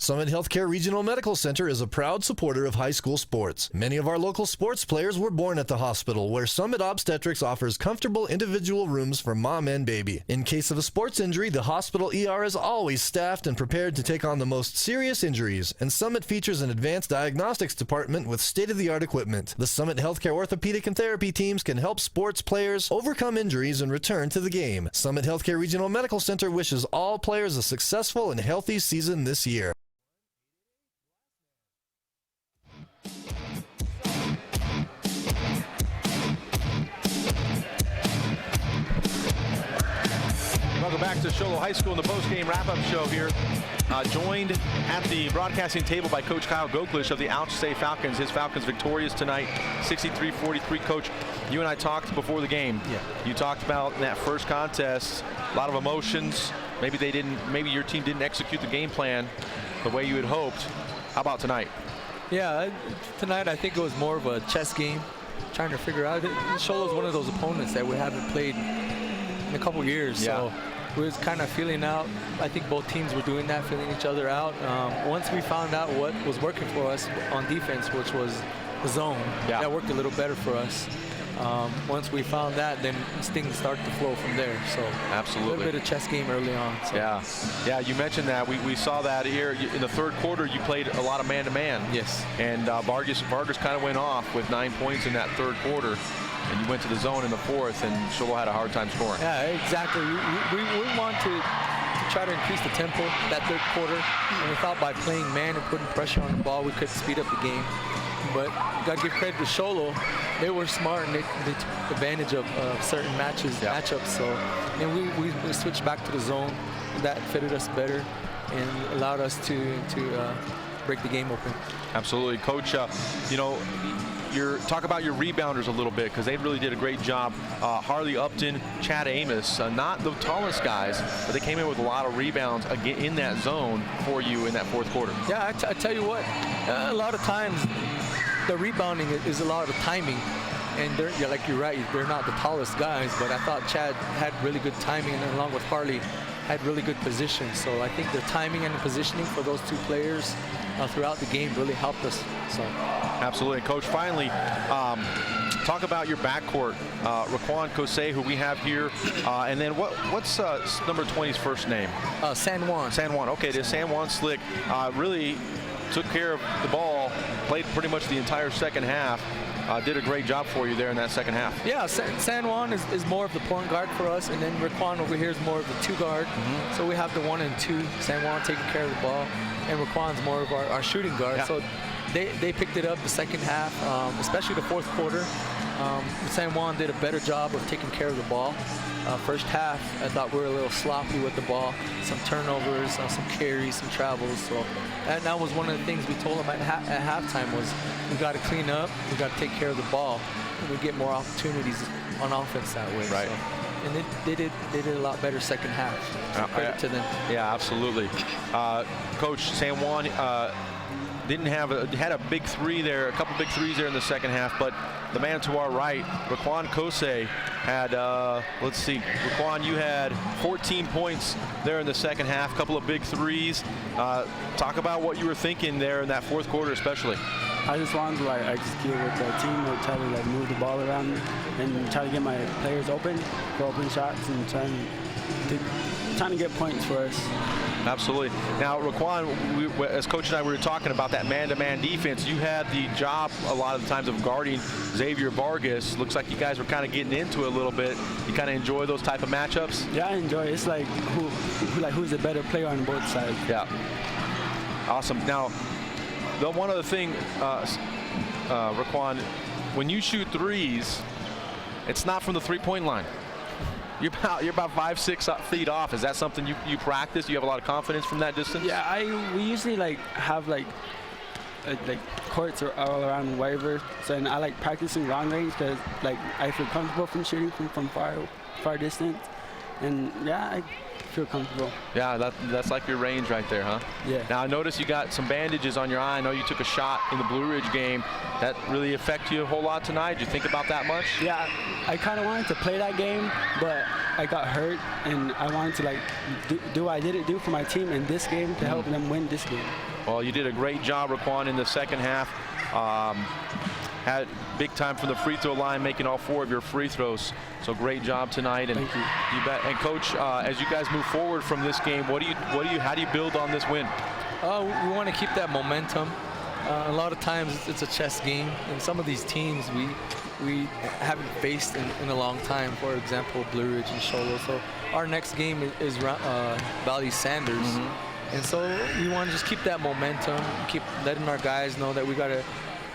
Summit Healthcare Regional Medical Center is a proud supporter of high school sports. Many of our local sports players were born at the hospital, where Summit Obstetrics offers comfortable individual rooms for mom and baby. In case of a sports injury, the hospital ER is always staffed and prepared to take on the most serious injuries, and Summit features an advanced diagnostics department with state-of-the-art equipment. The Summit Healthcare orthopedic and therapy teams can help sports players overcome injuries and return to the game. Summit Healthcare Regional Medical Center wishes all players a successful and healthy season this year. Welcome back to Show Low High School in the post-game wrap-up show here. Joined at the broadcasting table by Coach Kyle Goklish of the Alchesay Falcons. His Falcons victorious tonight, 63-43. Coach, you and I talked before the game. Yeah. You talked about in that first contest, a lot of emotions. Maybe your team didn't execute the game plan the way you had hoped. How about tonight? Yeah, tonight I think it was more of a chess game, trying to figure out. Show is one of those opponents that we haven't played in a couple years, so we was kind of feeling out. I think both teams were doing that, feeling each other out. Once we found out what was working for us on defense, which was the zone, that worked a little better for us. Once we found that, then things started to flow from there. So absolutely, a little bit of chess game early on. So. Yeah. You mentioned that. We saw that here in the third quarter. You played a lot of man-to-man. Yes. And Vargas kind of went off with 9 points in that third quarter. And you went to the zone in the fourth, and Show had a hard time scoring. Yeah, exactly. We want to try to increase the tempo that third quarter, and we thought by playing man and putting pressure on the ball, we could speed up the game. But you got to give credit to Show. They were smart, and they took advantage of certain matchups. So, and we switched back to the zone, and that fitted us better and allowed us to break the game open. Absolutely, Coach. Talk about your rebounders a little bit, because they really did a great job. Harley Upton, Chad Amos, not the tallest guys, but they came in with a lot of rebounds again in that zone for you in that fourth quarter. Yeah, I tell you what, a lot of times the rebounding is a lot of timing. And like you're right, they're not the tallest guys, but I thought Chad had really good timing, and along with Harley, had really good position. So I think the timing and the positioning for those two players throughout the game really helped us. So absolutely. Coach, finally, talk about your backcourt. Alchesay, who we have here, and then what's number 20's first name? San Juan. San Juan. Okay, the San Juan Slick really took care of the ball, played pretty much the entire second half. Did a great job for you there in that second half. Yeah, San Juan is more of the point guard for us, and then Raquan over here is more of the two guard. Mm-hmm. So we have the 1 and 2, San Juan taking care of the ball, and Raquan's more of our shooting guard. Yeah. So they picked it up the second half, especially the fourth quarter. San Juan did a better job of taking care of the ball. First half, I thought we were a little sloppy with the ball. Some turnovers, some carries, some travels. So that was one of the things we told them at halftime was we got to clean up, we got to take care of the ball, and we get more opportunities on offense that way. Right. So, and they did a lot better second half. So credit to them. Yeah, absolutely. Coach, San Juan had a big three there, a couple big threes there in the second half, but the man to our right, Alchesay, had, let's see, Raquan, you had 14 points there in the second half, a couple of big threes. Talk about what you were thinking there in that fourth quarter especially. I just wanted to execute with the team and try to move the ball around and try to get my players open for open shots and trying to get points for us. Absolutely. Now, Raquan, as Coach and I were talking about that man-to-man defense, you had the job a lot of the times of guarding Xavier Vargas. Looks like you guys were kind of getting into it a little bit. You kind of enjoy those type of matchups? Yeah, I enjoy it. It's like who's the better player on both sides. Yeah. Awesome. Now, one other thing, Raquan, when you shoot threes, it's not from the three-point line. You're about 5-6 feet off. Is that something you practice? Do you have a lot of confidence from that distance? Yeah, we usually have courts all around wherever. So and I like practicing long range because I feel comfortable from shooting from far distance. And yeah, I feel comfortable. Yeah, that's like your range right there, huh? Yeah. Now I noticed you got some bandages on your eye. I know you took a shot in the Blue Ridge game. That really affect you a whole lot tonight? Did you think about that much? Yeah, I kind of wanted to play that game, but I got hurt, and I wanted to do what I didn't do for my team in this game to help them win this game. Well, you did a great job, Raquan, in the second half. Had big time from the free throw line, making all 4 of your free throws. So great job tonight. And thank you. You bet. And Coach, as you guys move forward from this game, how do you build on this win? We want to keep that momentum. A lot of times it's a chess game, and some of these teams we haven't faced in a long time. For example, Blue Ridge and Show Low. So our next game is Valley Sanders. And so we want to just keep that momentum, keep letting our guys know that we got to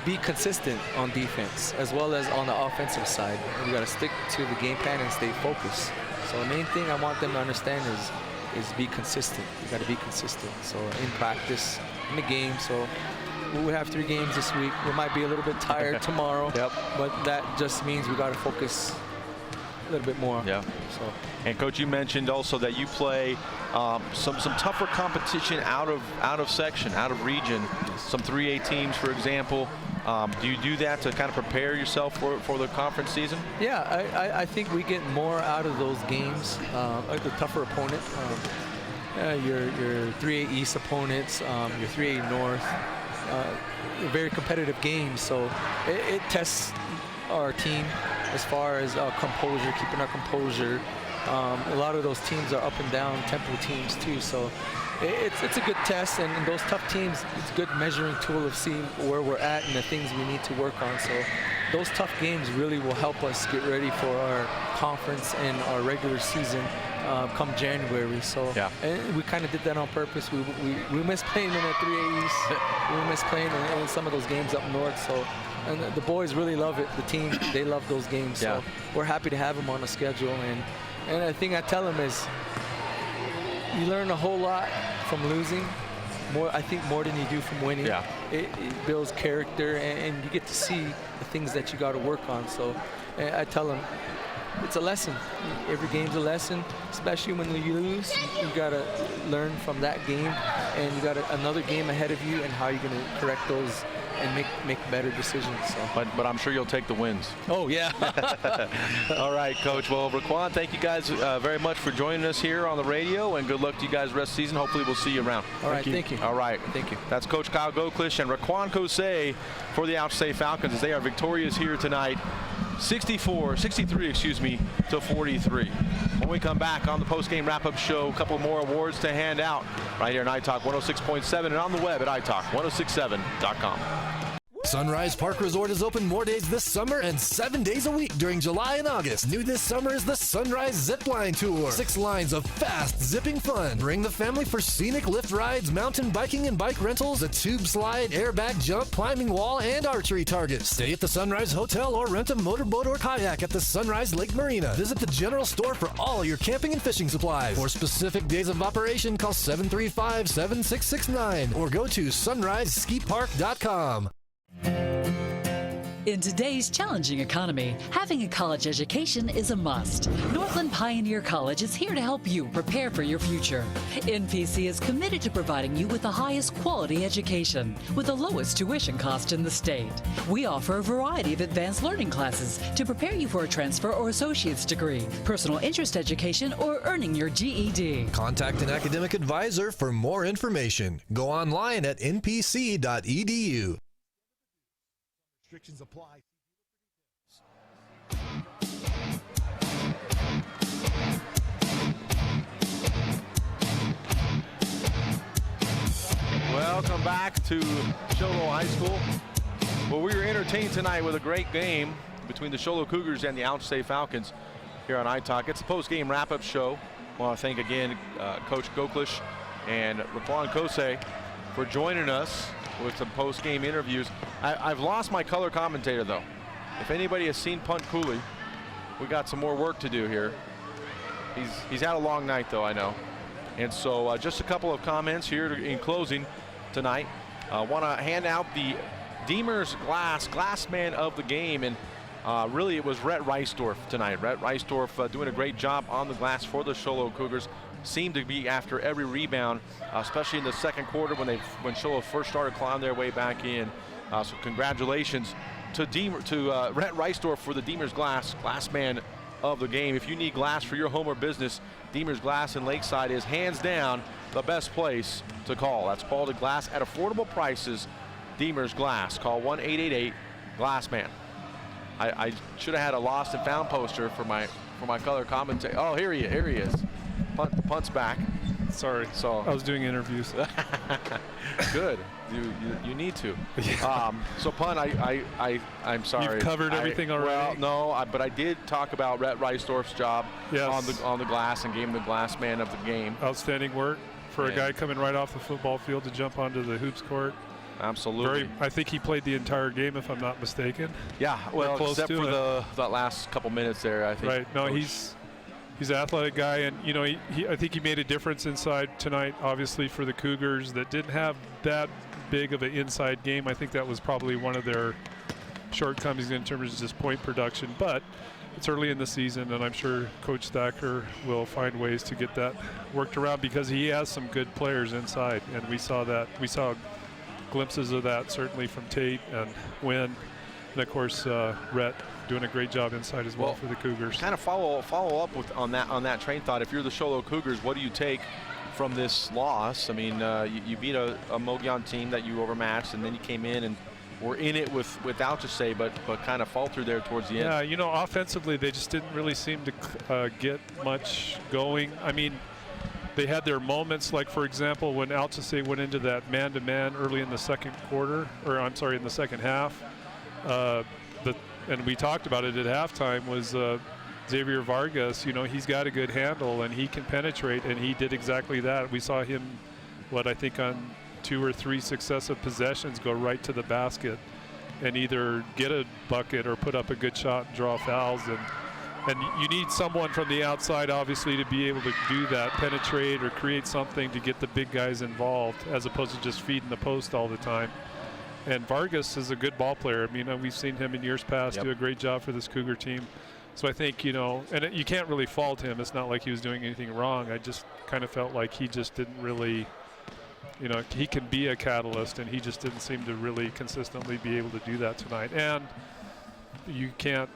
be consistent on defense as well as on the offensive side. We got to stick to the game plan and stay focused. So the main thing I want them to understand is be consistent. You got to be consistent. So in practice, in the game. So we have 3 games this week. We might be a little bit tired tomorrow. Yep. But that just means we got to focus a little bit more. Yeah. So. And Coach, you mentioned also that you play some tougher competition out of section, out of region. Some 3A teams, for example. Do you do that to kind of prepare yourself for the conference season? Yeah, I think we get more out of those games, like the tougher opponent. Your 3A East opponents, your 3A North, very competitive games. So it tests our team as far as composure, keeping our composure. A lot of those teams are up and down tempo teams too. So it's a good test, and those tough teams, it's a good measuring tool of seeing where we're at and the things we need to work on. So those tough games really will help us get ready for our conference and our regular season come January. So yeah. And we kind of did that on purpose. We miss playing in the 3A East. We miss playing in some of those games up north. So, and the boys really love it. The team, they love those games. Yeah. So we're happy to have them on the schedule. And the thing I tell them is, you learn a whole lot from losing, I think more than you do from winning. Yeah. It builds character, and you get to see the things that you got to work on. So I tell them, it's a lesson. Every game's a lesson, especially when you lose. You got to learn from that game, and you got another game ahead of you, and how you're going to correct those and make better decisions. So. But I'm sure you'll take the wins. Oh, yeah. All right, Coach. Well, Raquan, thank you guys very much for joining us here on the radio, and good luck to you guys rest of the season. Hopefully we'll see you around. All right, thank you. All right. Thank you. That's Coach Kyle Goklish and Raquan Alchesay for the Alchesay Falcons as they are victorious here tonight. 63 to 43. When we come back on the post-game wrap-up show, a couple more awards to hand out right here on iTalk 106.7 and on the web at iTalk1067.com. Sunrise Park Resort is open more days this summer and 7 days a week during July and August. New this summer is the Sunrise Zipline Tour. 6 lines of fast, zipping fun. Bring the family for scenic lift rides, mountain biking and bike rentals, a tube slide, airbag jump, climbing wall, and archery targets. Stay at the Sunrise Hotel or rent a motorboat or kayak at the Sunrise Lake Marina. Visit the general store for all your camping and fishing supplies. For specific days of operation, call 735-7669 or go to sunriseskipark.com. In today's challenging economy, having a college education is a must. Northland Pioneer College is here to help you prepare for your future. NPC is committed to providing you with the highest quality education with the lowest tuition cost in the state. We offer a variety of advanced learning classes to prepare you for a transfer or associate's degree, personal interest education, or earning your GED. Contact an academic advisor for more information. Go online at npc.edu. Restrictions apply. Welcome back to Show Low High School. Well, we were entertained tonight with a great game between the Show Low Cougars and the Alchesay Falcons here on iTalk. It's a post-game wrap-up show. I want to thank again Coach Goklish and Raquan Kosei for joining us with some post-game interviews. I've lost my color commentator, though. If anybody has seen Punt Cooley, we got some more work to do here. He's had a long night, though, I know. And so just a couple of comments here in closing tonight. I want to hand out the Deemer's Glass Man of the game, and really it was Rhett Reisdorf tonight. Rhett Reisdorf doing a great job on the glass for the Show Low Cougars. Seemed to be after every rebound, especially in the second quarter when Show Low first started climbing their way back in. So congratulations to Rhett Reisdorf for the Deemer's Glass Man of the game. If you need glass for your home or business, Deemer's Glass in Lakeside is hands down the best place to call. That's quality glass at affordable prices. Deemer's Glass. Call 1-888-GLASSMAN. I should have had a lost and found poster for my color commentator. Oh, here he is. Punt's back. Sorry. So I was doing interviews. Good. You need to. So Punt, I'm sorry. You've covered everything already. Well, no, but I did talk about Rhett Reisdorf's job on the glass and gave him the glass man of the game. Outstanding work for a guy coming right off the football field to jump onto the hoops court. Absolutely. I think he played the entire game, if I'm not mistaken. Yeah, well, except for that last couple minutes there, I think. Right. No, he's an athletic guy, and you know, I think he made a difference inside tonight. Obviously, for the Cougars that didn't have that big of an inside game, I think that was probably one of their shortcomings in terms of just point production. But it's early in the season, and I'm sure Coach Thacker will find ways to get that worked around because he has some good players inside, and we saw that. We saw glimpses of that certainly from Tate and Wynn, and of course Rhett doing a great job inside as well for the Cougars. Kind of follow up on that train thought. If you're the Show Low Cougars, what do you take from this loss? I mean, you beat a Mogollon team that you overmatched, and then you came in and were in it with Alchesay, but kind of faltered there towards the end. Yeah, you know, offensively they just didn't really seem to get much going. I mean, they had their moments, like for example when Alchesay went into that man-to-man early in the second quarter, or I'm sorry, in the second half. And we talked about it at halftime, was Xavier Vargas. You know, he's got a good handle and he can penetrate, and he did exactly that. We saw him, I think on 2 or 3 successive possessions, go right to the basket and either get a bucket or put up a good shot and draw fouls. And you need someone from the outside, obviously, to be able to do that, penetrate or create something to get the big guys involved, as opposed to just feeding the post all the time. And Vargas is a good ball player. I mean, we've seen him in years past do a great job for this Cougar team. So I think, you know, and you can't really fault him. It's not like he was doing anything wrong. I just kind of felt like he just didn't really, you know, he can be a catalyst, and he just didn't seem to really consistently be able to do that tonight. And you can't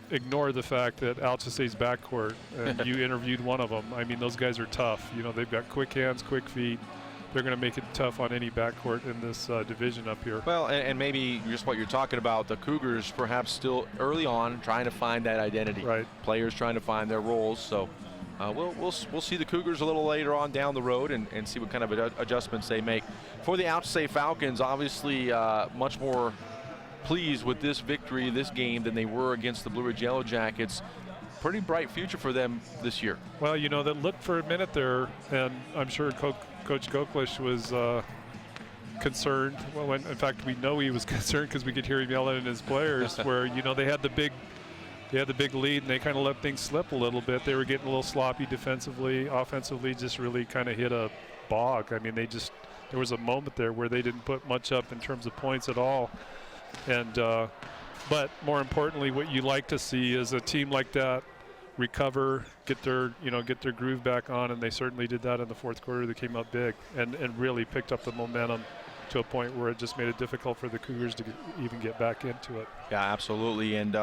ignore the fact that Alchesay's backcourt, and you interviewed one of them. I mean, those guys are tough. You know, they've got quick hands, quick feet. They're going to make it tough on any backcourt in this division up here. Well, and maybe just what you're talking about, the Cougars perhaps still early on trying to find that identity. Right. Players trying to find their roles. So we'll see the Cougars a little later on down the road and see what kind of adjustments they make. For the Alchesay Falcons, obviously much more pleased with this victory, this game, than they were against the Blue Ridge Yellow Jackets. Pretty bright future for them this year. Well, you know, that looked for a minute there, and I'm sure Coach Goklish was concerned. Well, in fact, we know he was concerned because we could hear him yelling at his players where, you know, they had the big lead, and they kind of let things slip a little bit. They were getting a little sloppy defensively. Offensively, just really kind of hit a bog. I mean, there was a moment there where they didn't put much up in terms of points at all. And but more importantly, what you like to see is a team like that recover, get their groove back on, and they certainly did that in the fourth quarter. They came up big and really picked up the momentum to a point where it just made it difficult for the Cougars to even get back into it. Yeah, absolutely. And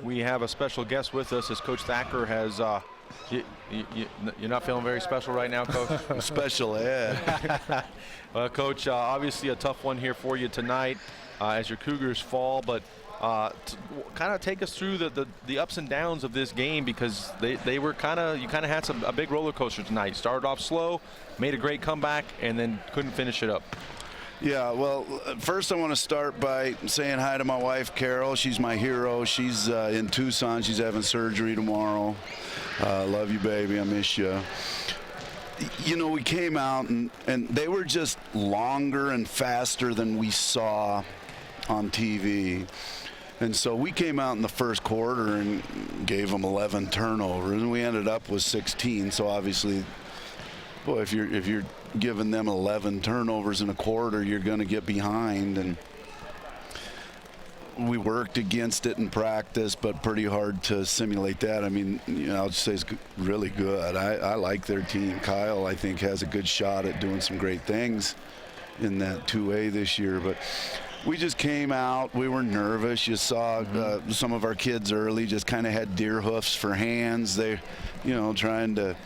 we have a special guest with us as Coach Thacker has. You're not feeling very special right now, Coach? Special ed. Well, Coach, obviously a tough one here for you tonight as your Cougars fall, but kind of take us through the ups and downs of this game, because they were you kind of had a big roller coaster tonight. Started off slow, made a great comeback, and then couldn't finish it up. Yeah, well, first I want to start by saying hi to my wife, Carol. She's my hero. She's in Tucson. She's having surgery tomorrow. Love you, baby. I miss you. You know, we came out, and they were just longer and faster than we saw on TV. And so we came out in the first quarter and gave them 11 turnovers, and we ended up with 16. So obviously, boy, if you're giving them 11 turnovers in a quarter, you're going to get behind. And we worked against it in practice, but pretty hard to simulate that. I mean, you know, I'll just say it's really good. I like their team. Kyle, I think, has a good shot at doing some great things in that 2A this year. But we just came out. We were nervous. You saw some of our kids early just kind of had deer hoofs for hands. They, you know, trying to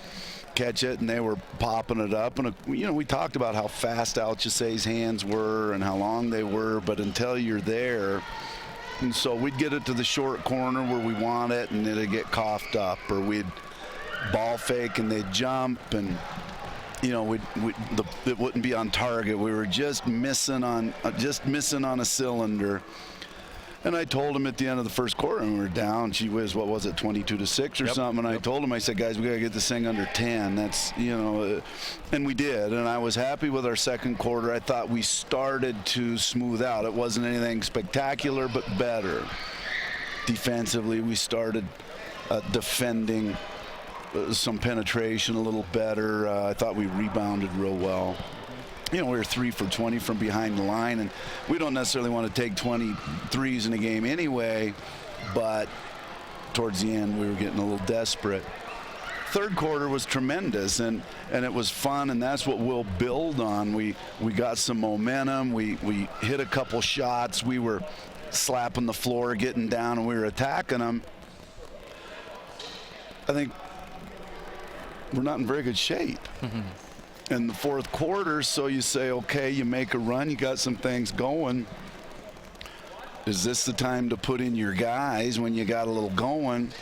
catch it, and they were popping it up. And, you know, we talked about how fast Alchesay's hands were and how long they were, but until you're there. And so we'd get it to the short corner where we want it, and it'd get coughed up, or we'd ball fake and they'd jump, and you know, it wouldn't be on target. We were just missing on a cylinder. And I told him at the end of the first quarter, and we were down, gee whiz, what was it, 22-6 or something? And I told him, I said, guys, we got to get this thing under 10. That's, you know, and we did. And I was happy with our second quarter. I thought we started to smooth out. It wasn't anything spectacular, but better. Defensively, we started defending some penetration a little better. I thought we rebounded real well. You know, we were 3 for 20 from behind the line, and we don't necessarily want to take 20 threes in a game anyway, but towards the end we were getting a little desperate. Third quarter was tremendous, and it was fun, and that's what we'll build on. We got some momentum. We hit a couple shots. We were slapping the floor, getting down, and we were attacking them. I think we're not in very good shape. In the fourth quarter, so you say, okay, you make a run, you got some things going. Is this the time to put in your guys when you got a little going?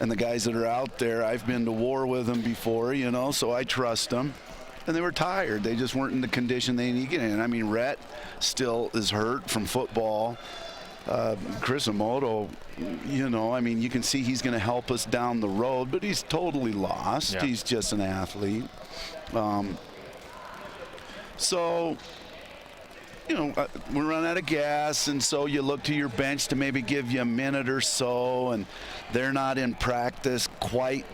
And the guys that are out there, I've been to war with them before, you know, so I trust them. And they were tired. They just weren't in the condition they need to get in. I mean, Rhett still is hurt from football. Chris Emoto, you know, I mean, you can see he's going to help us down the road, but he's totally lost. Yeah. He's just an athlete. So, you know, we run out of gas, and so you look to your bench to maybe give you a minute or so, and they're not in practice quite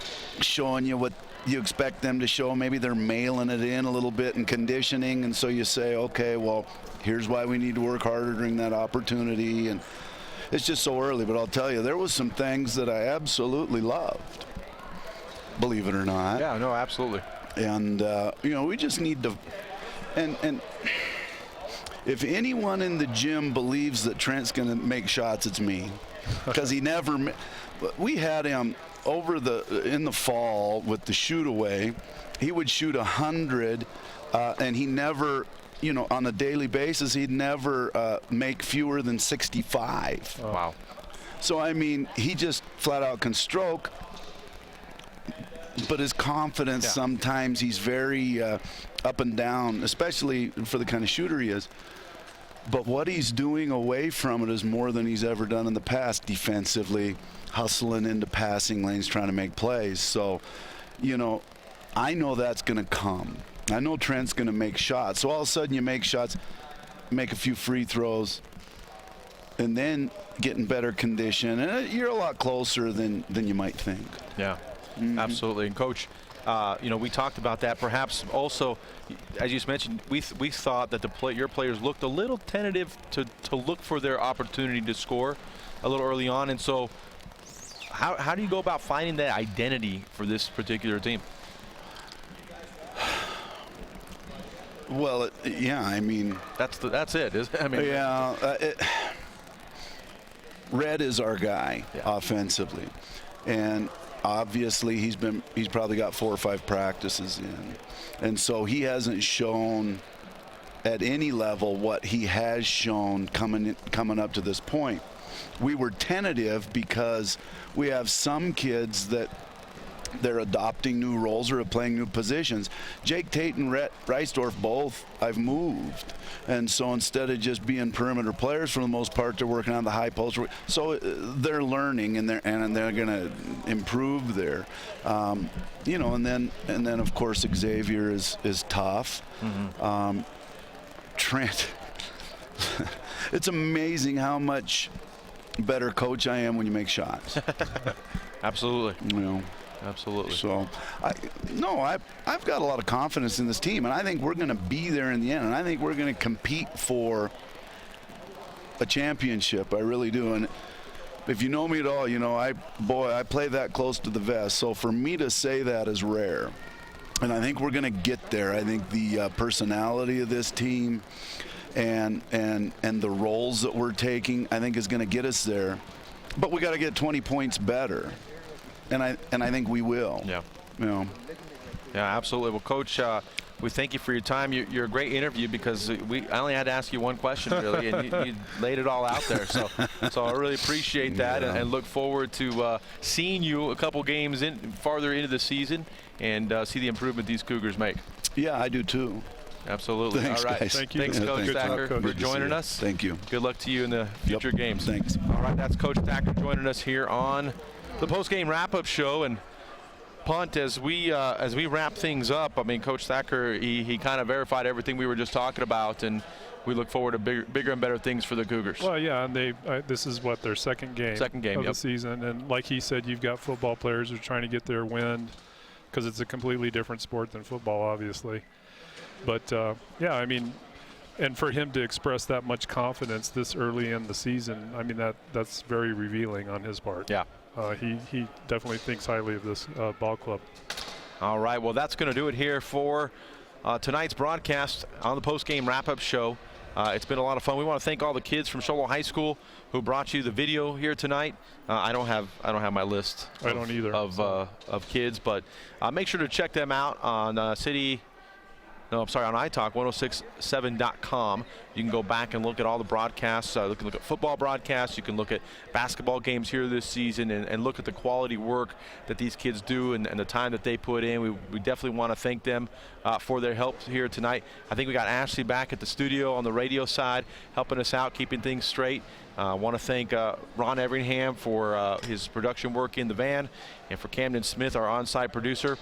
showing you what you expect them to show. Maybe they're mailing it in a little bit in conditioning, and so you say, okay, well, here's why we need to work harder during that opportunity. And it's just so early, but I'll tell you, there was some things that I absolutely loved, believe it or not. Yeah, no, absolutely. And, you know, we just need to, and if anyone in the gym believes that Trent's going to make shots, it's me. Because he never, we had him in the fall with the shoot away. He would shoot 100, and he never, you know, on a daily basis, he'd never make fewer than 65. Oh. Wow. So, I mean, he just flat out can stroke. but his confidence sometimes, he's very up and down, especially for the kind of shooter he is. But what he's doing away from it is more than he's ever done in the past defensively, hustling into passing lanes, trying to make plays. So, you know, I know that's going to come. I know Trent's going to make shots. So all of a sudden you make shots, make a few free throws, and then get in better condition. And you're a lot closer than you might think. Yeah, absolutely. And, Coach, you know, we talked about that. Perhaps also, as you just mentioned, we thought that your players looked a little tentative to look for their opportunity to score a little early on. And so how do you go about finding that identity for this particular team? Well, yeah, I mean, that's it. I mean, yeah, Red is our guy offensively, and obviously he's probably got 4 or 5 practices in, and so he hasn't shown at any level what he has shown coming up to this point. We were tentative because we have some kids that they're adopting new roles or playing new positions. Jake Tate and Rhett Reisdorf both I've moved, and so instead of just being perimeter players for the most part, they're working on the high post. So they're learning and they're going to improve there. You know, and then of course Xavier is tough. Trent, it's amazing how much better coach I am when you make shots. Absolutely. You know. Absolutely. So, I've got a lot of confidence in this team, and I think we're going to be there in the end, and I think we're going to compete for a championship. I really do. And if you know me at all, you know I play that close to the vest. So for me to say that is rare, and I think we're going to get there. I think the personality of this team and the roles that we're taking, I think is going to get us there. But we got to get 20 points better. And I think we will. Yeah. You know. Yeah, absolutely. Well, Coach, we thank you for your time. You're a great interview because I only had to ask you one question, really, and you laid it all out there. So I really appreciate that, and look forward to seeing you a couple games farther into the season and see the improvement these Cougars make. Yeah, I do too. Absolutely. Thanks, all right. guys. Thank you. Thanks, Coach Thacker, for joining us. Thank you. Good luck to you in the future games. Thanks. All right, that's Coach Thacker joining us here on the post-game wrap-up show. And Punt, as we wrap things up, I mean, Coach Thacker, he kind of verified everything we were just talking about, and we look forward to bigger and better things for the Cougars. Well, yeah, and this is their second game of the season, and like he said, you've got football players who are trying to get their wind because it's a completely different sport than football, obviously. But yeah, I mean, and for him to express that much confidence this early in the season, I mean, that's very revealing on his part. Yeah. He definitely thinks highly of this ball club. All right, well, that's going to do it here for tonight's broadcast on the post-game wrap-up show. It's been a lot of fun. We want to thank all the kids from Show Low High School who brought you the video here tonight. I don't have my list. I don't either. Of kids, but make sure to check them out on on iTalk1067.com. You can go back and look at all the broadcasts. You can look at football broadcasts. You can look at basketball games here this season and look at the quality work that these kids do and the time that they put in. We definitely want to thank them for their help here tonight. I think we got Ashley back at the studio on the radio side helping us out, keeping things straight. I want to thank Ron Everingham for his production work in the van, and for Camden Smith, our on-site producer.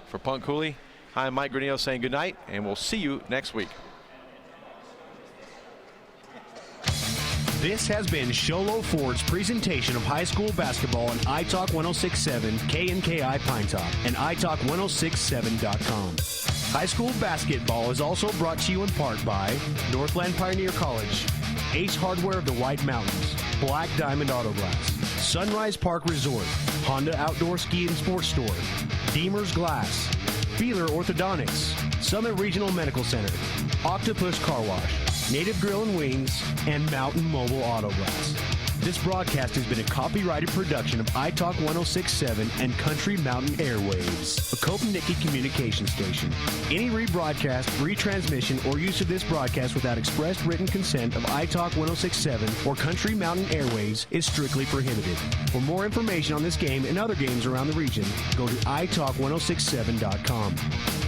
For Punt Cooley, I'm Mike Granillo saying good night, and we'll see you next week. This has been Sholo Ford's presentation of high school basketball on iTalk 106.7, KNKI Pine Top, and iTalk1067.com. High school basketball is also brought to you in part by Northland Pioneer College, Ace Hardware of the White Mountains, Black Diamond Auto Glass, Sunrise Park Resort, Honda Outdoor Ski and Sports Store, Deemer's Glass, Beeler Orthodontics, Summit Regional Medical Center, Octopus Car Wash, Native Grill and Wings, and Mountain Mobile Auto Glass. This broadcast has been a copyrighted production of iTalk 1067 and Country Mountain Airwaves, a Kopnicki communication station. Any rebroadcast, retransmission, or use of this broadcast without expressed written consent of iTalk 1067 or Country Mountain Airwaves is strictly prohibited. For more information on this game and other games around the region, go to italk1067.com.